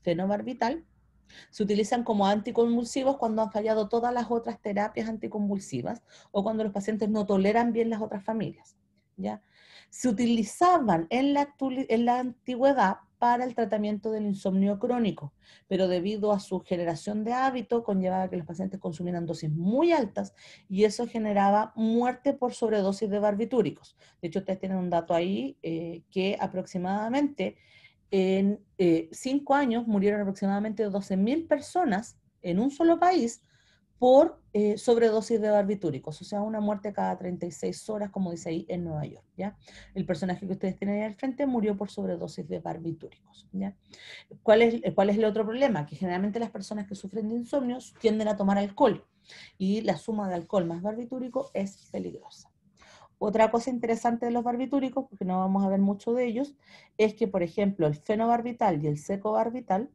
fenobarbital, se utilizan como anticonvulsivos cuando han fallado todas las otras terapias anticonvulsivas o cuando los pacientes no toleran bien las otras familias, ¿ya? Se utilizaban en la antigüedad para el tratamiento del insomnio crónico, pero debido a su generación de hábito conllevaba que los pacientes consumieran dosis muy altas y eso generaba muerte por sobredosis de barbitúricos. De hecho, ustedes tienen un dato ahí que aproximadamente en 5 años murieron aproximadamente 12.000 personas en un solo país por sobredosis de barbitúricos, o sea, una muerte cada 36 horas, como dice ahí en Nueva York, ¿ya? El personaje que ustedes tienen ahí al frente murió por sobredosis de barbitúricos, ¿ya? ¿Cuál es el otro problema? Que generalmente las personas que sufren de insomnio tienden a tomar alcohol, y la suma de alcohol más barbitúrico es peligrosa. Otra cosa interesante de los barbitúricos, porque no vamos a ver mucho de ellos, es que, por ejemplo, el fenobarbital y el secobarbital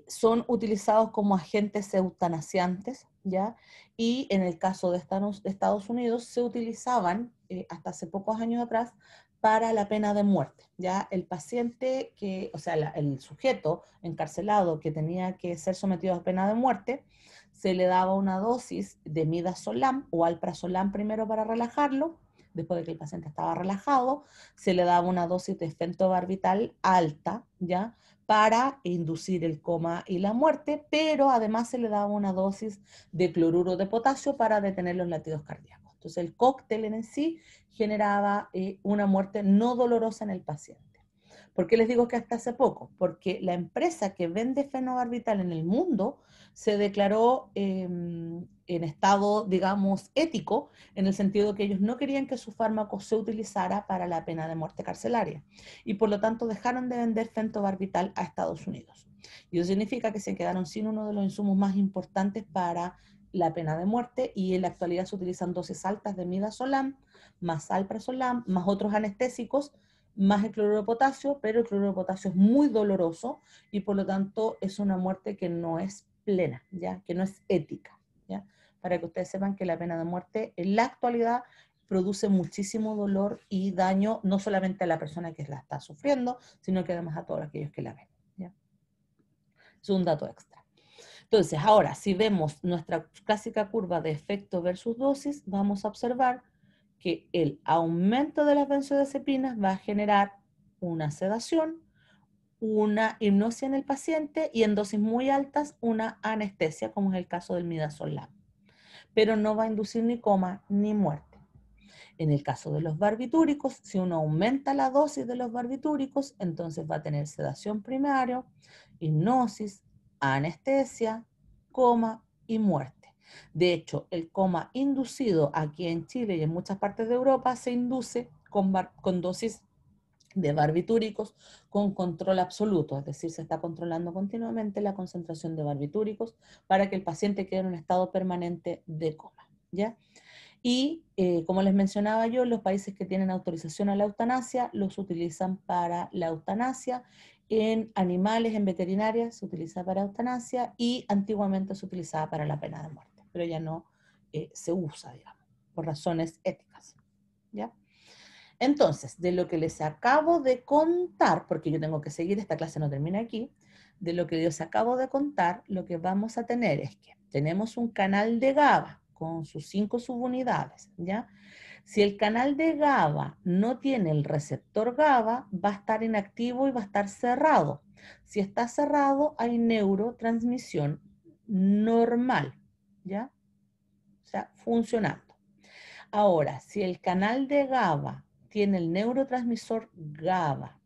son utilizados como agentes eutanasiantes, ¿ya? Y en el caso de Estados Unidos se utilizaban hasta hace pocos años atrás para la pena de muerte, ¿ya? El paciente o sea, el sujeto encarcelado que tenía que ser sometido a pena de muerte, se le daba una dosis de midazolam o alprazolam primero para relajarlo. Después de que el paciente estaba relajado, se le daba una dosis de fentobarbital alta, ¿ya? Para inducir el coma y la muerte, pero además se le daba una dosis de cloruro de potasio para detener los latidos cardíacos. Entonces el cóctel en sí generaba una muerte no dolorosa en el paciente. ¿Por qué les digo que hasta hace poco? Porque la empresa que vende fenobarbital en el mundo se declaró en estado, digamos, ético, en el sentido que ellos no querían que su fármaco se utilizara para la pena de muerte carcelaria, y por lo tanto dejaron de vender fenobarbital a Estados Unidos. Y eso significa que se quedaron sin uno de los insumos más importantes para la pena de muerte, y en la actualidad se utilizan dosis altas de midazolam, más alprazolam, más otros anestésicos, más el cloruro de potasio, pero el cloruro de potasio es muy doloroso y por lo tanto es una muerte que no es plena, ¿ya? Que no es ética, ¿ya? Para que ustedes sepan que la pena de muerte en la actualidad produce muchísimo dolor y daño, no solamente a la persona que la está sufriendo, sino que además a todos aquellos que la ven, ¿ya? Es un dato extra. Entonces, ahora, si vemos nuestra clásica curva de efecto versus dosis, vamos a observar que el aumento de las benzodiazepinas va a generar una sedación, una hipnosis en el paciente y en dosis muy altas una anestesia, como es el caso del midazolam, pero no va a inducir ni coma ni muerte. En el caso de los barbitúricos, si uno aumenta la dosis de los barbitúricos, entonces va a tener sedación primaria, hipnosis, anestesia, coma y muerte. De hecho, el coma inducido aquí en Chile y en muchas partes de Europa se induce con dosis de barbitúricos con control absoluto, es decir, se está controlando continuamente la concentración de barbitúricos para que el paciente quede en un estado permanente de coma, ¿ya? Y como les mencionaba yo, los países que tienen autorización a la eutanasia los utilizan para la eutanasia. En animales, en veterinaria, se utiliza para eutanasia y antiguamente se utilizaba para la pena de muerte, pero ya no se usa, digamos, por razones éticas, ¿ya? Entonces, de lo que les acabo de contar, porque yo tengo que seguir, esta clase no termina aquí, de lo que les acabo de contar, lo que vamos a tener es que tenemos un canal de GABA con sus 5 subunidades, ¿ya? Si el canal de GABA no tiene el receptor GABA, va a estar inactivo y va a estar cerrado. Si está cerrado, hay neurotransmisión normal, ¿ya? O sea, funcionando. Ahora, si el canal de GABA tiene el neurotransmisor GABA,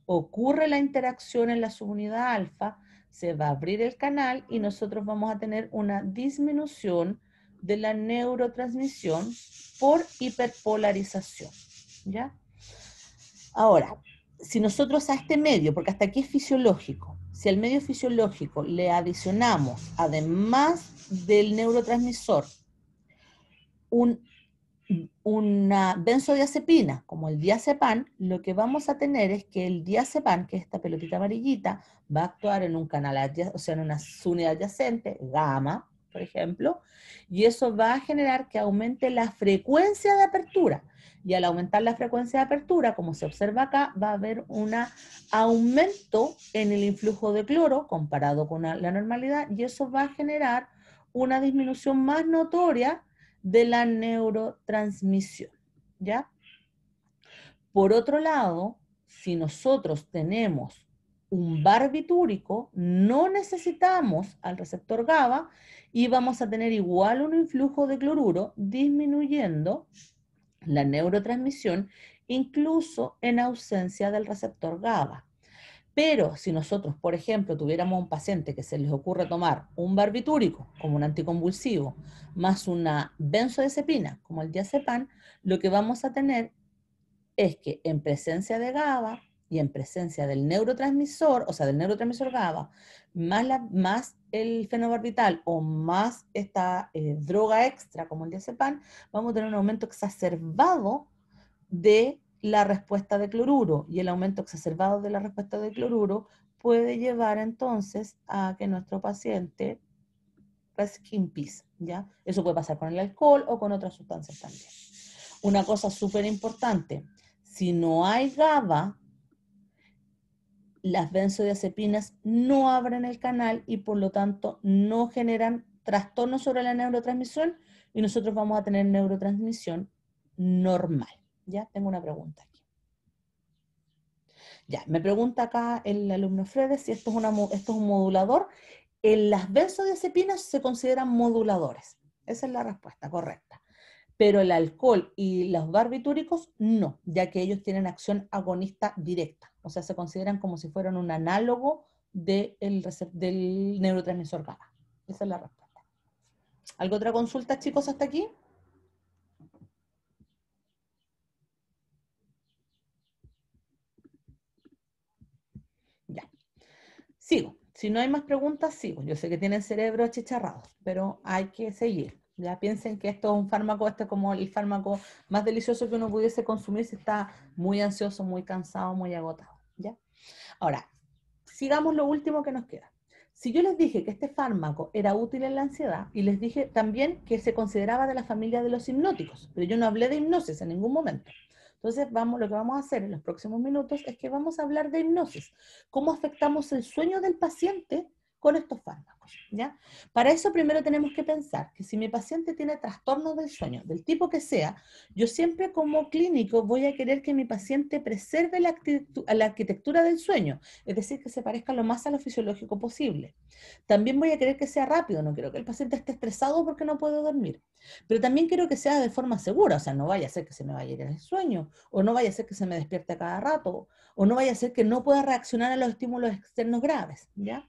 ocurre la interacción en la subunidad alfa, se va a abrir el canal y nosotros vamos a tener una disminución de la neurotransmisión por hiperpolarización, ¿ya? Ahora, si nosotros a este medio, porque hasta aquí es fisiológico, si al medio fisiológico le adicionamos, además del neurotransmisor, una benzodiazepina, como el diazepam, lo que vamos a tener es que el diazepam, que es esta pelotita amarillita, va a actuar en un canal, o sea, en una unidad adyacente, gamma, por ejemplo, y eso va a generar que aumente la frecuencia de apertura. Y al aumentar la frecuencia de apertura, como se observa acá, va a haber un aumento en el influjo de cloro comparado con la normalidad, y eso va a generar una disminución más notoria de la neurotransmisión, ¿ya? Por otro lado, si nosotros tenemos un barbitúrico, no necesitamos al receptor GABA y vamos a tener igual un influjo de cloruro disminuyendo la neurotransmisión, incluso en ausencia del receptor GABA. Pero si nosotros, por ejemplo, tuviéramos un paciente que se les ocurre tomar un barbitúrico como un anticonvulsivo, más una benzodiazepina como el diazepam, lo que vamos a tener es que en presencia de GABA y en presencia del neurotransmisor, o sea, del neurotransmisor GABA, más el fenobarbital o más esta droga extra como el diazepam, vamos a tener un aumento exacerbado de la respuesta de cloruro, y el aumento exacerbado de la respuesta de cloruro puede llevar entonces a que nuestro paciente rest in peace, ¿ya? Eso puede pasar con el alcohol o con otras sustancias también. Una cosa súper importante, si no hay GABA, las benzodiazepinas no abren el canal y por lo tanto no generan trastornos sobre la neurotransmisión y nosotros vamos a tener neurotransmisión normal. ¿Ya? Tengo una pregunta aquí. Ya, me pregunta acá el alumno Fredes si esto es un modulador. Las benzodiazepinas se consideran moduladores. Esa es la respuesta correcta. Pero el alcohol y los barbitúricos no, ya que ellos tienen acción agonista directa. O sea, se consideran como si fueran un análogo del neurotransmisor GABA. Esa es la respuesta. ¿Alguna otra consulta, chicos, hasta aquí? Ya. Sigo. Si no hay más preguntas, sigo. Yo sé que tienen cerebro achicharrado, pero hay que seguir. Ya piensen que esto es un fármaco, este es como el fármaco más delicioso que uno pudiese consumir si está muy ansioso, muy cansado, muy agotado. ¿Ya? Ahora, sigamos lo último que nos queda. Si yo les dije que este fármaco era útil en la ansiedad y les dije también que se consideraba de la familia de los hipnóticos, pero yo no hablé de hipnosis en ningún momento. Entonces, lo que vamos a hacer en los próximos minutos es que vamos a hablar de hipnosis, cómo afectamos el sueño del paciente con estos fármacos, ¿ya? Para eso primero tenemos que pensar que si mi paciente tiene trastornos del sueño, del tipo que sea, yo siempre como clínico voy a querer que mi paciente preserve la arquitectura del sueño, es decir, que se parezca lo más a lo fisiológico posible. También voy a querer que sea rápido, no quiero que el paciente esté estresado porque no puede dormir, pero también quiero que sea de forma segura, o sea, no vaya a ser que se me vaya a ir el sueño, o no vaya a ser que se me despierte a cada rato, o no vaya a ser que no pueda reaccionar a los estímulos externos graves, ¿ya?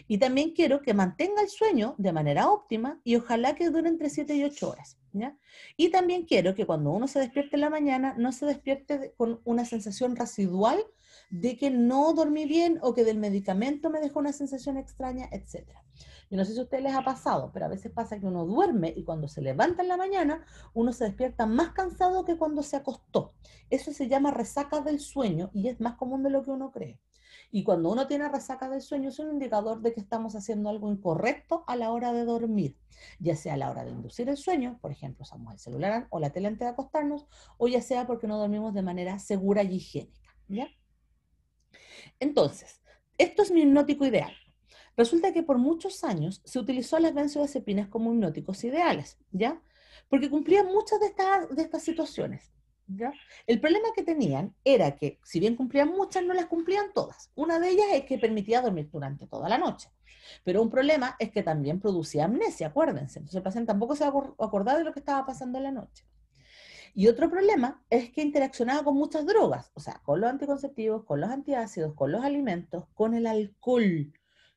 Y también quiero que mantenga el sueño de manera óptima y ojalá que dure entre 7 y 8 horas, ¿ya? Y también quiero que cuando uno se despierte en la mañana, no se despierte con una sensación residual de que no dormí bien o que del medicamento me dejó una sensación extraña, etc. Yo no sé si a ustedes les ha pasado, pero a veces pasa que uno duerme y cuando se levanta en la mañana, uno se despierta más cansado que cuando se acostó. Eso se llama resaca del sueño y es más común de lo que uno cree. Y cuando uno tiene resaca del sueño es un indicador de que estamos haciendo algo incorrecto a la hora de dormir, ya sea a la hora de inducir el sueño, por ejemplo, usamos el celular o la tele antes de acostarnos, o ya sea porque no dormimos de manera segura y higiénica, ¿ya? Entonces, esto es mi hipnótico ideal. Resulta que por muchos años se utilizó las benzodiazepinas como hipnóticos ideales, ¿ya? Porque cumplían muchas de estas situaciones, ¿ya? El problema que tenían era que, si bien cumplían muchas, no las cumplían todas. Una de ellas es que permitía dormir durante toda la noche. Pero un problema es que también producía amnesia, acuérdense. Entonces el paciente tampoco se va a acordar de lo que estaba pasando en la noche. Y otro problema es que interaccionaba con muchas drogas, o sea, con los anticonceptivos, con los antiácidos, con los alimentos, con el alcohol,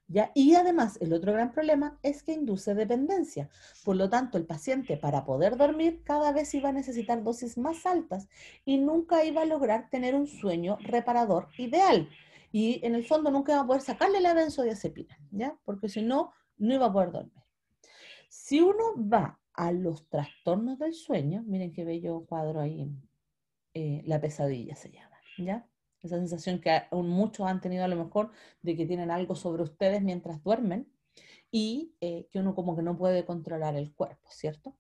¿ya? Y además, el otro gran problema es que induce dependencia. Por lo tanto, el paciente para poder dormir cada vez iba a necesitar dosis más altas y nunca iba a lograr tener un sueño reparador ideal. Y en el fondo nunca iba a poder sacarle la benzodiazepina, ¿ya? Porque si no, no iba a poder dormir. Si uno va a los trastornos del sueño, miren qué bello cuadro ahí, la pesadilla se llama, ¿ya? Esa sensación que muchos han tenido a lo mejor de que tienen algo sobre ustedes mientras duermen y que uno como que no puede controlar el cuerpo, ¿cierto?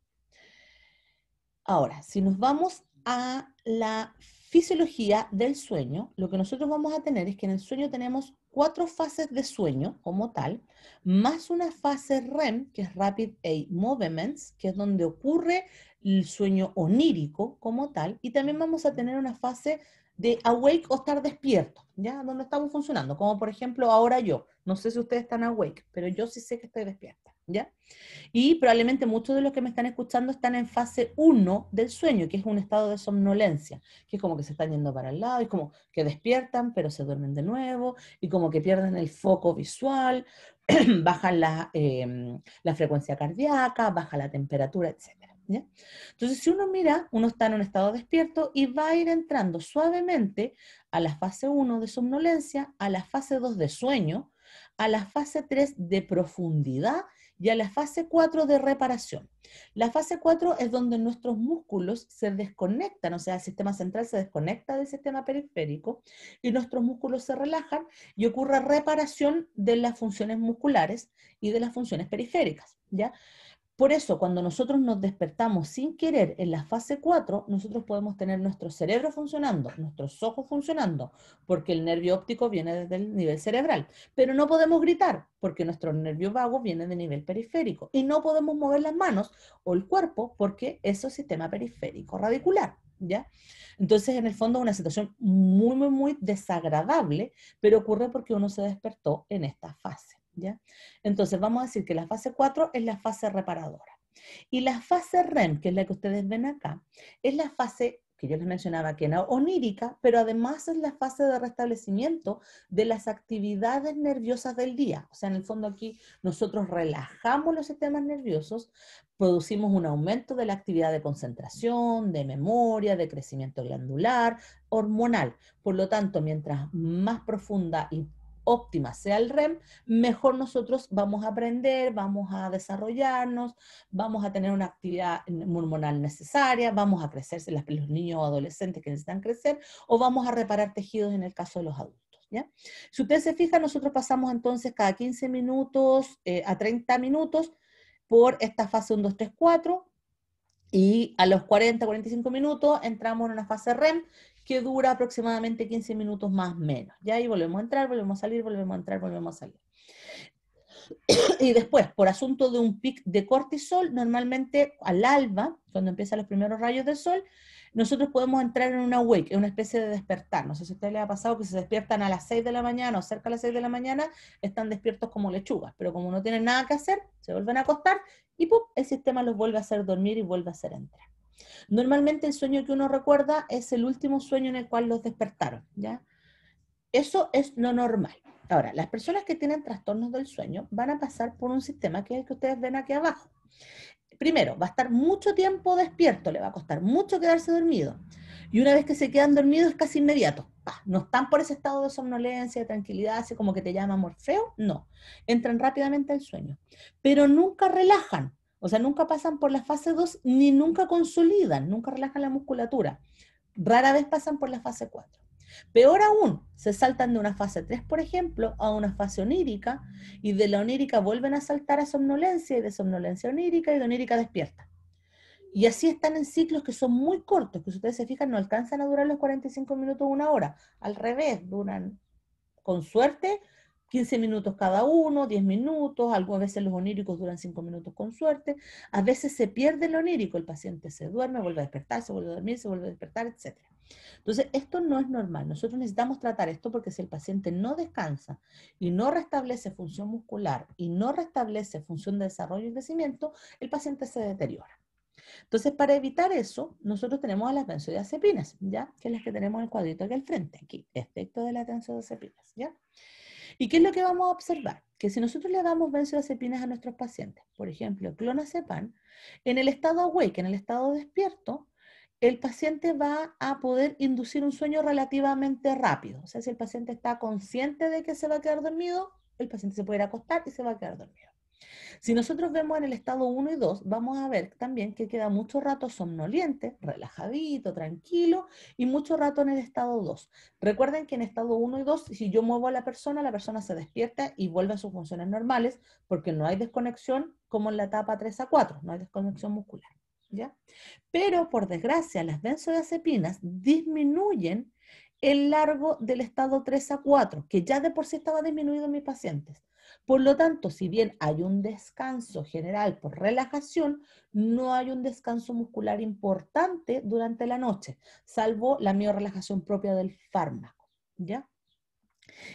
Ahora, si nos vamos a la fisiología del sueño, lo que nosotros vamos a tener es que en el sueño tenemos 4 fases de sueño como tal, más una fase REM, que es Rapid Eye Movements, que es donde ocurre el sueño onírico como tal, y también vamos a tener una fase de awake o estar despierto, ¿ya? Donde estamos funcionando, como por ejemplo ahora yo. No sé si ustedes están awake, pero yo sí sé que estoy despierta, ¿ya? Y probablemente muchos de los que me están escuchando están en fase uno del sueño, que es un estado de somnolencia, que es como que se están yendo para el lado, es como que despiertan, pero se duermen de nuevo, y como que pierden el foco visual, bajan la frecuencia cardíaca, baja la temperatura, etcétera, ¿ya? Entonces, si uno mira, uno está en un estado despierto y va a ir entrando suavemente a la fase uno de somnolencia, a la fase 2 de sueño, a la fase 3 de profundidad y a la fase 4 de reparación. La fase 4 es donde nuestros músculos se desconectan, o sea, el sistema central se desconecta del sistema periférico y nuestros músculos se relajan y ocurre reparación de las funciones musculares y de las funciones periféricas, ¿ya? Por eso, cuando nosotros nos despertamos sin querer en la fase 4, nosotros podemos tener nuestro cerebro funcionando, nuestros ojos funcionando, porque el nervio óptico viene desde el nivel cerebral. Pero no podemos gritar, porque nuestro nervio vago viene de nivel periférico. Y no podemos mover las manos o el cuerpo, porque eso es sistema periférico radicular, ¿ya? Entonces, en el fondo, es una situación muy, muy, muy desagradable, pero ocurre porque uno se despertó en esta fase, ¿ya? Entonces, vamos a decir que la fase 4 es la fase reparadora. Y la fase REM, que es la que ustedes ven acá, es la fase que yo les mencionaba que era onírica, pero además es la fase de restablecimiento de las actividades nerviosas del día. O sea, en el fondo aquí nosotros relajamos los sistemas nerviosos, producimos un aumento de la actividad de concentración, de memoria, de crecimiento glandular, hormonal. Por lo tanto, mientras más profunda y óptima sea el REM, mejor nosotros vamos a aprender, vamos a desarrollarnos, vamos a tener una actividad hormonal necesaria, vamos a crecer los niños o adolescentes que necesitan crecer, o vamos a reparar tejidos en el caso de los adultos, ¿ya? Si ustedes se fijan, nosotros pasamos entonces cada 15 minutos a 30 minutos por esta fase 1, 2, 3, 4, y a los 40, 45 minutos entramos en una fase REM que dura aproximadamente 15 minutos más o menos. Ya ahí volvemos a entrar, volvemos a salir, volvemos a entrar, volvemos a salir. Y después, por asunto de un pic de cortisol, normalmente al alba, cuando empiezan los primeros rayos del sol, nosotros podemos entrar en una wake, en una especie de despertar. No sé si a ustedes les ha pasado que se despiertan a las 6 de la mañana o cerca de las 6 de la mañana, están despiertos como lechugas, pero como no tienen nada que hacer, se vuelven a acostar y ¡pum!, el sistema los vuelve a hacer dormir y vuelve a hacer entrar. Normalmente el sueño que uno recuerda es el último sueño en el cual los despertaron, ¿ya? Eso es lo normal. Ahora, las personas que tienen trastornos del sueño van a pasar por un sistema que es el que ustedes ven aquí abajo. Primero, va a estar mucho tiempo despierto, le va a costar mucho quedarse dormido. Y una vez que se quedan dormidos es casi inmediato. No están por ese estado de somnolencia, de tranquilidad, así como que te llama Morfeo, no. Entran rápidamente al sueño. Pero nunca relajan. O sea, nunca pasan por la fase 2 ni nunca consolidan, nunca relajan la musculatura. Rara vez pasan por la fase 4. Peor aún, se saltan de una fase 3, por ejemplo, a una fase onírica, y de la onírica vuelven a saltar a somnolencia, y de somnolencia onírica, y de onírica despierta. Y así están en ciclos que son muy cortos, que si ustedes se fijan no alcanzan a durar los 45 minutos o una hora. Al revés, duran, con suerte, 15 minutos cada uno, 10 minutos, algunas veces los oníricos duran 5 minutos con suerte, a veces se pierde el onírico, el paciente se duerme, vuelve a despertar, se vuelve a dormir, se vuelve a despertar, etc. Entonces, esto no es normal. Nosotros necesitamos tratar esto porque si el paciente no descansa y no restablece función muscular y no restablece función de desarrollo y crecimiento, el paciente se deteriora. Entonces, para evitar eso, nosotros tenemos a las benzodiazepinas, ¿ya? Que es las que tenemos en el cuadrito aquí al frente, aquí, efecto de las benzodiazepinas, ¿ya? ¿Y qué es lo que vamos a observar? Que si nosotros le damos benzodiazepinas a nuestros pacientes, por ejemplo, clonazepam, en el estado awake, en el estado despierto, el paciente va a poder inducir un sueño relativamente rápido. O sea, si el paciente está consciente de que se va a quedar dormido, el paciente se puede ir a acostar y se va a quedar dormido. Si nosotros vemos en el estado 1 y 2, vamos a ver también que queda mucho rato somnoliente, relajadito, tranquilo, y mucho rato en el estado 2. Recuerden que en estado 1 y 2, si yo muevo a la persona se despierta y vuelve a sus funciones normales, porque no hay desconexión como en la etapa 3 a 4, no hay desconexión muscular, ¿ya? Pero, por desgracia, las benzodiazepinas disminuyen el largo del estado 3 a 4, que ya de por sí estaba disminuido en mis pacientes. Por lo tanto, si bien hay un descanso general por relajación, no hay un descanso muscular importante durante la noche, salvo la miorelajación propia del fármaco, ¿ya?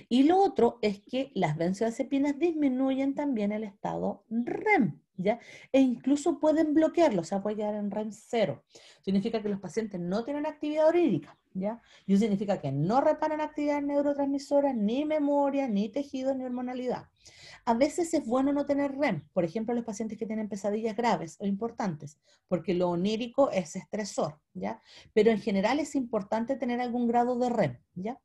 Y lo otro es que las benzodiazepinas disminuyen también el estado REM, ¿ya? E incluso pueden bloquearlo, o sea, puede quedar en REM cero. Significa que los pacientes no tienen actividad orírica, ¿ya? Y eso significa que no reparan actividad neurotransmisora, ni memoria, ni tejido, ni hormonalidad. A veces es bueno no tener REM, por ejemplo, los pacientes que tienen pesadillas graves o importantes, porque lo onírico es estresor, ¿ya? Pero en general es importante tener algún grado de REM, ¿ya?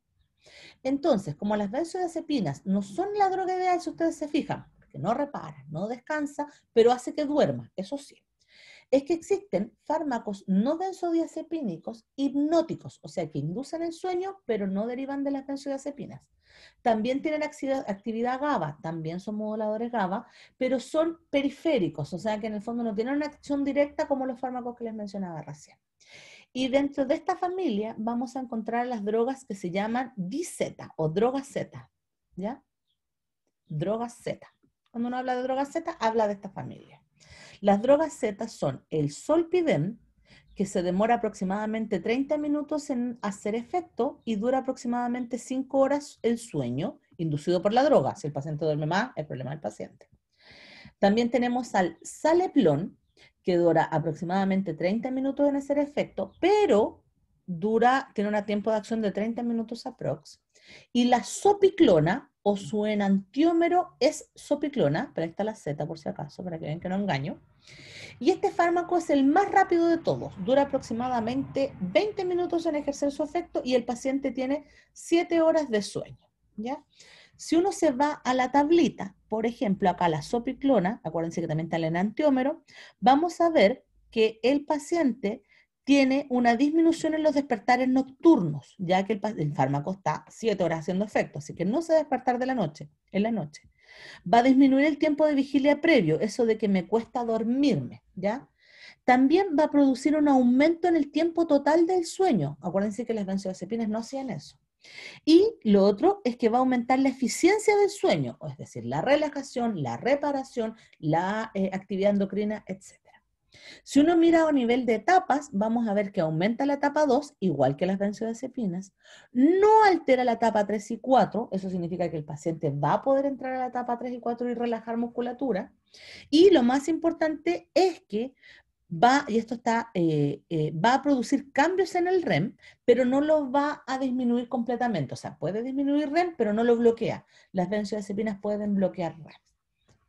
Entonces, como las benzodiazepinas no son la droga ideal, si ustedes se fijan, porque no repara, no descansa, pero hace que duerma, eso sí. Es que existen fármacos no benzodiazepínicos hipnóticos, o sea, que inducen el sueño, pero no derivan de las benzodiazepinas. También tienen actividad GABA, también son moduladores GABA, pero son periféricos, o sea, que en el fondo no tienen una acción directa como los fármacos que les mencionaba recién. Y dentro de esta familia vamos a encontrar las drogas que se llaman DZ o drogas Z, ¿ya? Drogas Z. Cuando uno habla de drogas Z, habla de esta familia. Las drogas Z son el Zolpidem, que se demora aproximadamente 30 minutos en hacer efecto y dura aproximadamente 5 horas el sueño, inducido por la droga. Si el paciente duerme más, el problema del paciente. También tenemos al Saleplon, que dura aproximadamente 30 minutos en hacer efecto, pero tiene un tiempo de acción de 30 minutos aprox. Y la sopiclona, o su enantiómero es sopiclona, pero ahí está la Z por si acaso, para que vean que no engaño. Y este fármaco es el más rápido de todos, dura aproximadamente 20 minutos en ejercer su efecto y el paciente tiene 7 horas de sueño, ¿ya? Si uno se va a la tablita, por ejemplo, acá la sopiclona, acuérdense que también está el enantiómero, vamos a ver que el paciente tiene una disminución en los despertares nocturnos, ya que el fármaco está 7 horas haciendo efecto, así que no se va a despertar en la noche. Va a disminuir el tiempo de vigilia previo, eso de que me cuesta dormirme, ¿ya? También va a producir un aumento en el tiempo total del sueño. Acuérdense que las benzodiazepinas no hacían eso. Y lo otro es que va a aumentar la eficiencia del sueño, es decir, la relajación, la reparación, la actividad endocrina, etc. Si uno mira a nivel de etapas, vamos a ver que aumenta la etapa 2, igual que las benzodiazepinas, no altera la etapa 3 y 4, eso significa que el paciente va a poder entrar a la etapa 3 y 4 y relajar musculatura, y lo más importante es que y esto va a producir cambios en el REM, pero no lo va a disminuir completamente. O sea, puede disminuir REM, pero no lo bloquea. Las benzodiazepinas pueden bloquear REM.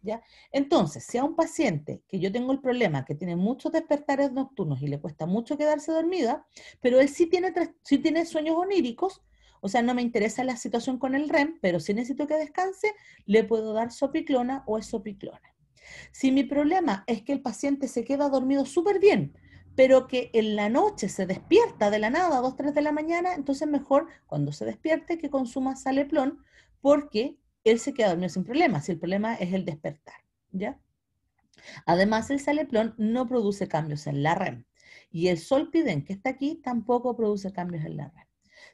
¿Ya? Entonces, si a un paciente que yo tengo el problema, que tiene muchos despertares nocturnos y le cuesta mucho quedarse dormida, pero él sí tiene sueños oníricos, o sea, no me interesa la situación con el REM, pero si necesito que descanse, le puedo dar sopiclona o esopiclona. Si mi problema es que el paciente se queda dormido súper bien, pero que en la noche se despierta de la nada a 2, 3 de la mañana, entonces mejor cuando se despierte que consuma Saleplon porque él se queda dormido sin problema, si el problema es el despertar, ¿ya? Además, el Saleplon no produce cambios en la REM y el Zolpidem que está aquí tampoco produce cambios en la REM.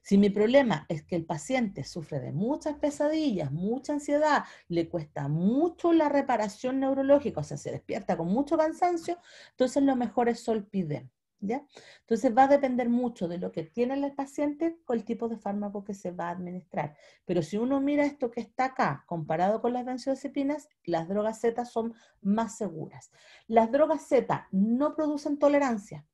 Si mi problema es que el paciente sufre de muchas pesadillas, mucha ansiedad, le cuesta mucho la reparación neurológica, o sea, se despierta con mucho cansancio, entonces lo mejor es Zolpidem, ¿ya? Entonces va a depender mucho de lo que tiene el paciente con el tipo de fármaco que se va a administrar. Pero si uno mira esto que está acá, comparado con las benzodiazepinas, las drogas Z son más seguras. Las drogas Z no producen tolerancia,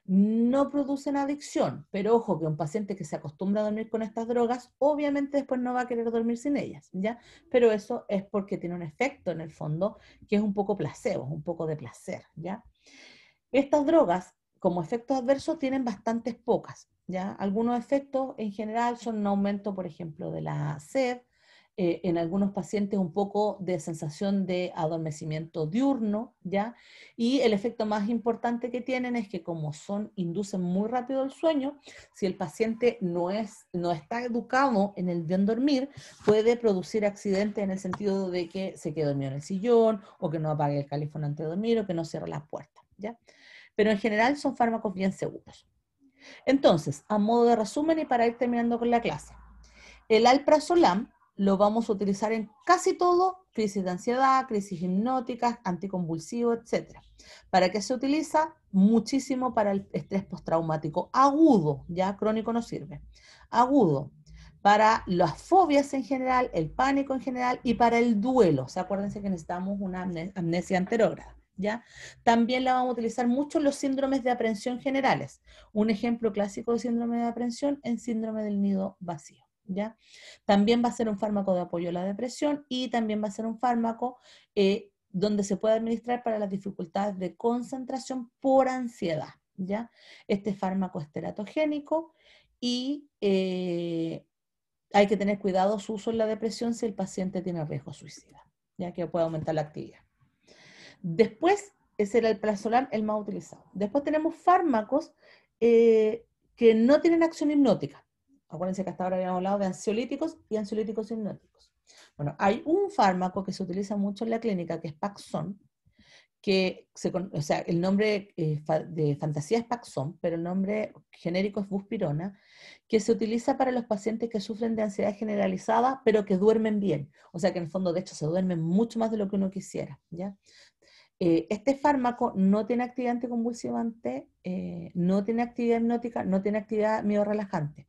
no producen adicción, pero ojo que un paciente que se acostumbra a dormir con estas drogas, obviamente después no va a querer dormir sin ellas, ¿ya? Pero eso es porque tiene un efecto en el fondo que es un poco placebo, un poco de placer, ¿ya? Estas drogas, como efectos adversos, tienen bastantes pocas, ¿ya? Algunos efectos en general son un aumento, por ejemplo, de la sed, en algunos pacientes un poco de sensación de adormecimiento diurno, ¿ya? Y el efecto más importante que tienen es que como inducen muy rápido el sueño, si el paciente no está educado en el bien dormir, puede producir accidentes en el sentido de que se quede dormido en el sillón, o que no apague el calefón antes de dormir, o que no cierre las puertas, ¿ya? Pero en general son fármacos bien seguros. Entonces, a modo de resumen y para ir terminando con la clase, el alprazolam lo vamos a utilizar en casi todo, crisis de ansiedad, crisis hipnóticas, anticonvulsivo, etc. ¿Para qué se utiliza? Muchísimo para el estrés postraumático agudo, ya crónico no sirve. Agudo, para las fobias en general, el pánico en general y para el duelo. O sea, acuérdense que necesitamos una amnesia anterógrada. ¿Ya? También la vamos a utilizar mucho en los síndromes de aprehensión generales. Un ejemplo clásico de síndrome de aprehensión es síndrome del nido vacío. ¿Ya? También va a ser un fármaco de apoyo a la depresión y también va a ser un fármaco donde se puede administrar para las dificultades de concentración por ansiedad. ¿Ya? Este fármaco es teratogénico y hay que tener cuidado su uso en la depresión si el paciente tiene riesgo suicida, ya que puede aumentar la actividad. Después, ese era el prazolam, el más utilizado. Después tenemos fármacos que no tienen acción hipnótica. Acuérdense que hasta ahora habíamos hablado de ansiolíticos y ansiolíticos hipnóticos. Bueno, hay un fármaco que se utiliza mucho en la clínica, que es Paxón, o sea, el nombre de fantasía es Paxón, pero el nombre genérico es buspirona, que se utiliza para los pacientes que sufren de ansiedad generalizada, pero que duermen bien. O sea, que en el fondo, de hecho, se duermen mucho más de lo que uno quisiera, ¿ya? Este fármaco no tiene actividad anticonvulsivante, no tiene actividad hipnótica, no tiene actividad miorelajante,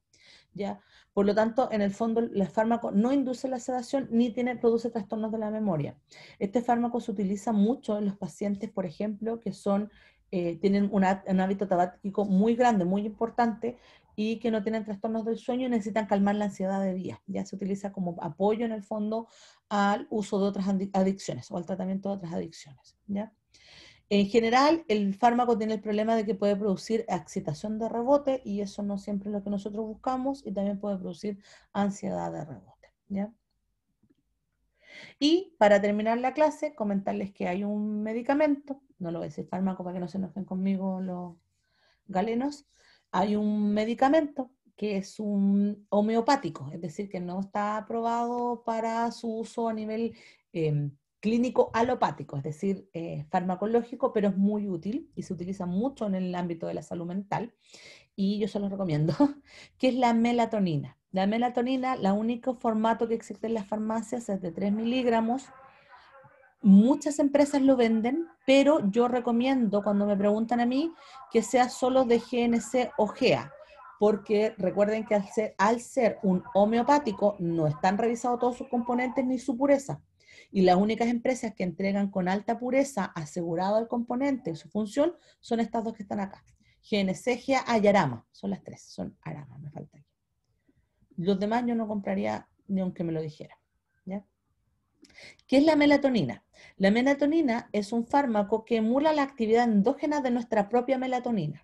¿ya? Por lo tanto, en el fondo, el fármaco no induce la sedación ni produce trastornos de la memoria. Este fármaco se utiliza mucho en los pacientes, por ejemplo, que tienen un hábito tabáquico muy grande, muy importante, y que no tienen trastornos del sueño y necesitan calmar la ansiedad de día. Ya se utiliza como apoyo, en el fondo, al uso de otras adicciones o al tratamiento de otras adicciones, ¿ya? En general, el fármaco tiene el problema de que puede producir excitación de rebote y eso no siempre es lo que nosotros buscamos y también puede producir ansiedad de rebote, ¿ya? Y para terminar la clase, comentarles que hay un medicamento, no lo voy a decir fármaco para que no se enojen conmigo los galenos, hay un medicamento que es un homeopático, es decir, que no está aprobado para su uso a nivel clínico alopático, es decir, farmacológico, pero es muy útil y se utiliza mucho en el ámbito de la salud mental y yo se los recomiendo, que es la melatonina. La melatonina, el único formato que existe en las farmacias es de 3 miligramos. Muchas empresas lo venden, pero yo recomiendo, cuando me preguntan a mí, que sea solo de GNC o GEA, porque recuerden que al ser un homeopático no están revisados todos sus componentes ni su pureza. Y las únicas empresas que entregan con alta pureza asegurado el componente y su función son estas dos que están acá. GNC, GEA y Arama. Son las tres, son Arama, me falta aquí. Los demás yo no compraría ni aunque me lo dijera, ¿ya? ¿Qué es la melatonina? La melatonina es un fármaco que emula la actividad endógena de nuestra propia melatonina.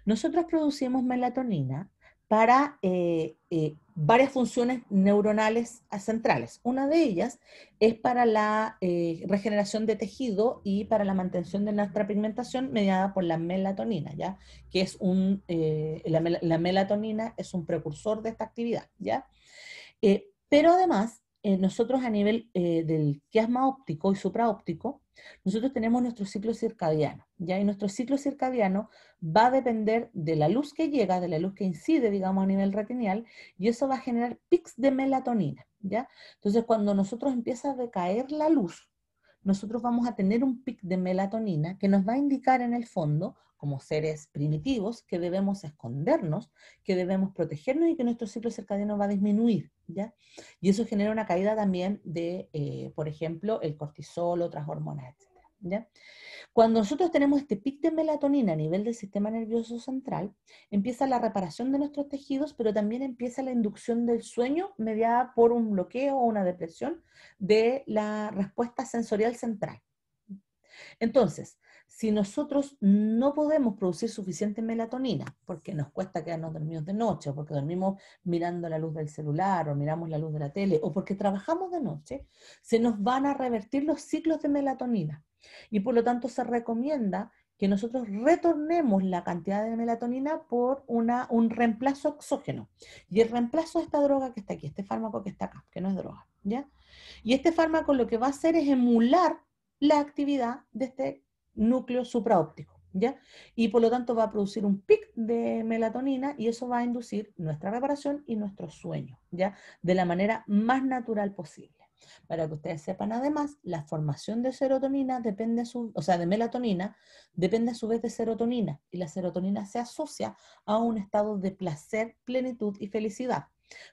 Nosotros producimos melatonina para varias funciones neuronales centrales. Una de ellas es para la regeneración de tejido y para la mantención de nuestra pigmentación mediada por la melatonina, ¿ya? Que es la melatonina es un precursor de esta actividad, ¿ya? Pero además, nosotros a nivel del quiasma óptico y supraóptico, nosotros tenemos nuestro ciclo circadiano, ¿ya? Y nuestro ciclo circadiano va a depender de la luz que llega, de la luz que incide, digamos, a nivel retinial, y eso va a generar pics de melatonina, ¿ya? Entonces, cuando nosotros empieza a decaer la luz, nosotros vamos a tener un pic de melatonina que nos va a indicar en el fondo, como seres primitivos, que debemos escondernos, que debemos protegernos y que nuestro ciclo circadiano va a disminuir, ¿ya? Y eso genera una caída también de, por ejemplo, el cortisol, otras hormonas, etcétera, ¿ya? Cuando nosotros tenemos este pic de melatonina a nivel del sistema nervioso central, empieza la reparación de nuestros tejidos, pero también empieza la inducción del sueño mediada por un bloqueo o una depresión de la respuesta sensorial central. Entonces, si nosotros no podemos producir suficiente melatonina, porque nos cuesta quedarnos dormidos de noche, o porque dormimos mirando la luz del celular, o miramos la luz de la tele, o porque trabajamos de noche, se nos van a revertir los ciclos de melatonina. Y por lo tanto se recomienda que nosotros retornemos la cantidad de melatonina por un reemplazo exógeno. Y el reemplazo de esta droga que está aquí, este fármaco que está acá, que no es droga, ¿ya? Y este fármaco lo que va a hacer es emular la actividad de este núcleo supraóptico, ¿ya? Y por lo tanto va a producir un pic de melatonina y eso va a inducir nuestra reparación y nuestro sueño, ¿ya? De la manera más natural posible. Para que ustedes sepan, además, la formación de serotonina depende, o sea, de melatonina, depende a su vez de serotonina, y la serotonina se asocia a un estado de placer, plenitud y felicidad.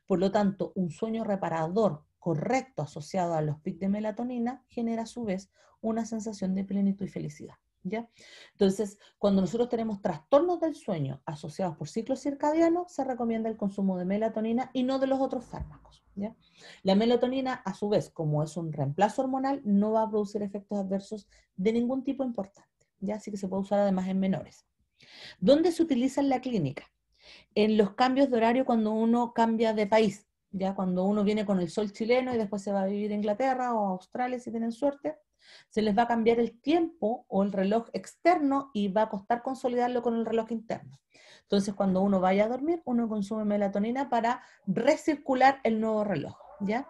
Por lo tanto, un sueño reparador correcto asociado a los pics de melatonina genera a su vez una sensación de plenitud y felicidad, ¿ya? Entonces, cuando nosotros tenemos trastornos del sueño asociados por ciclos circadianos, se recomienda el consumo de melatonina y no de los otros fármacos, ¿ya? La melatonina, a su vez, como es un reemplazo hormonal, no va a producir efectos adversos de ningún tipo importante, ¿ya? Así que se puede usar además en menores. ¿Dónde se utiliza en la clínica? En los cambios de horario cuando uno cambia de país, ya cuando uno viene con el sol chileno y después se va a vivir a Inglaterra o a Australia si tienen suerte, se les va a cambiar el tiempo o el reloj externo y va a costar consolidarlo con el reloj interno. Entonces, cuando uno vaya a dormir, uno consume melatonina para recircular el nuevo reloj, ¿ya?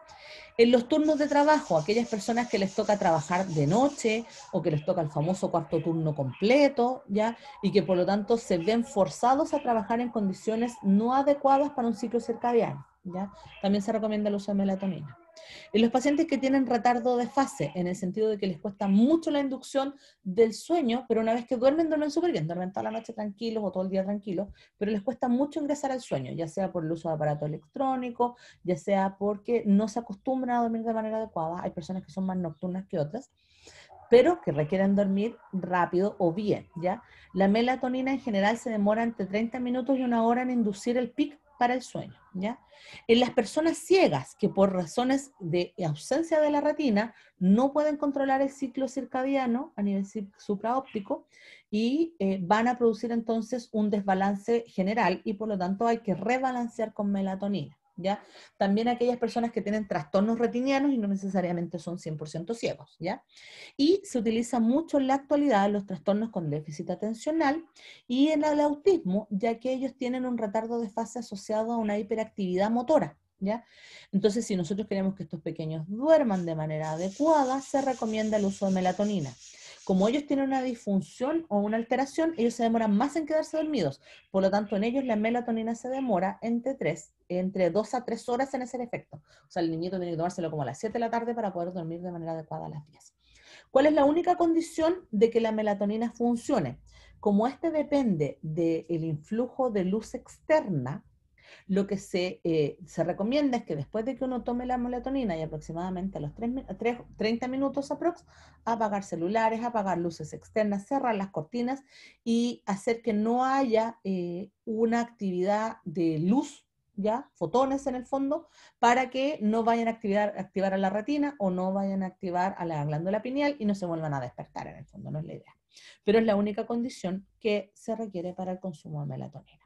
En los turnos de trabajo, aquellas personas que les toca trabajar de noche o que les toca el famoso cuarto turno completo, ¿ya? Y que por lo tanto se ven forzados a trabajar en condiciones no adecuadas para un ciclo circadiano, ¿ya? También se recomienda el uso de melatonina. En los pacientes que tienen retardo de fase, en el sentido de que les cuesta mucho la inducción del sueño, pero una vez que duermen, duermen súper bien, duermen toda la noche tranquilos o todo el día tranquilos, pero les cuesta mucho ingresar al sueño, ya sea por el uso de aparato electrónico, ya sea porque no se acostumbran a dormir de manera adecuada. Hay personas que son más nocturnas que otras, pero que requieren dormir rápido o bien, ¿ya? La melatonina en general se demora entre 30 minutos y una hora en inducir el pic para el sueño, ¿ya? En las personas ciegas que por razones de ausencia de la retina no pueden controlar el ciclo circadiano a nivel supraóptico y van a producir entonces un desbalance general y por lo tanto hay que rebalancear con melatonina, ¿ya? También aquellas personas que tienen trastornos retinianos y no necesariamente son 100% ciegos, ¿ya? Y se utiliza mucho en la actualidad en los trastornos con déficit atencional y en el autismo, ya que ellos tienen un retardo de fase asociado a una hiperactividad motora, ¿ya? Entonces, si nosotros queremos que estos pequeños duerman de manera adecuada, se recomienda el uso de melatonina. Como ellos tienen una disfunción o una alteración, ellos se demoran más en quedarse dormidos. Por lo tanto, en ellos la melatonina se demora entre 2 a 3 horas en hacer efecto. O sea, el niñito tiene que tomárselo como a las 7 de la tarde para poder dormir de manera adecuada a las 10. ¿Cuál es la única condición de que la melatonina funcione? Como este depende del influjo de luz externa, lo que se recomienda es que después de que uno tome la melatonina y aproximadamente a los 30 minutos aprox, apagar celulares, apagar luces externas, cerrar las cortinas y hacer que no haya una actividad de luz, ¿ya? Fotones en el fondo, para que no vayan a activar a la retina o no vayan a activar a la glándula pineal y no se vuelvan a despertar en el fondo, no es la idea. Pero es la única condición que se requiere para el consumo de melatonina.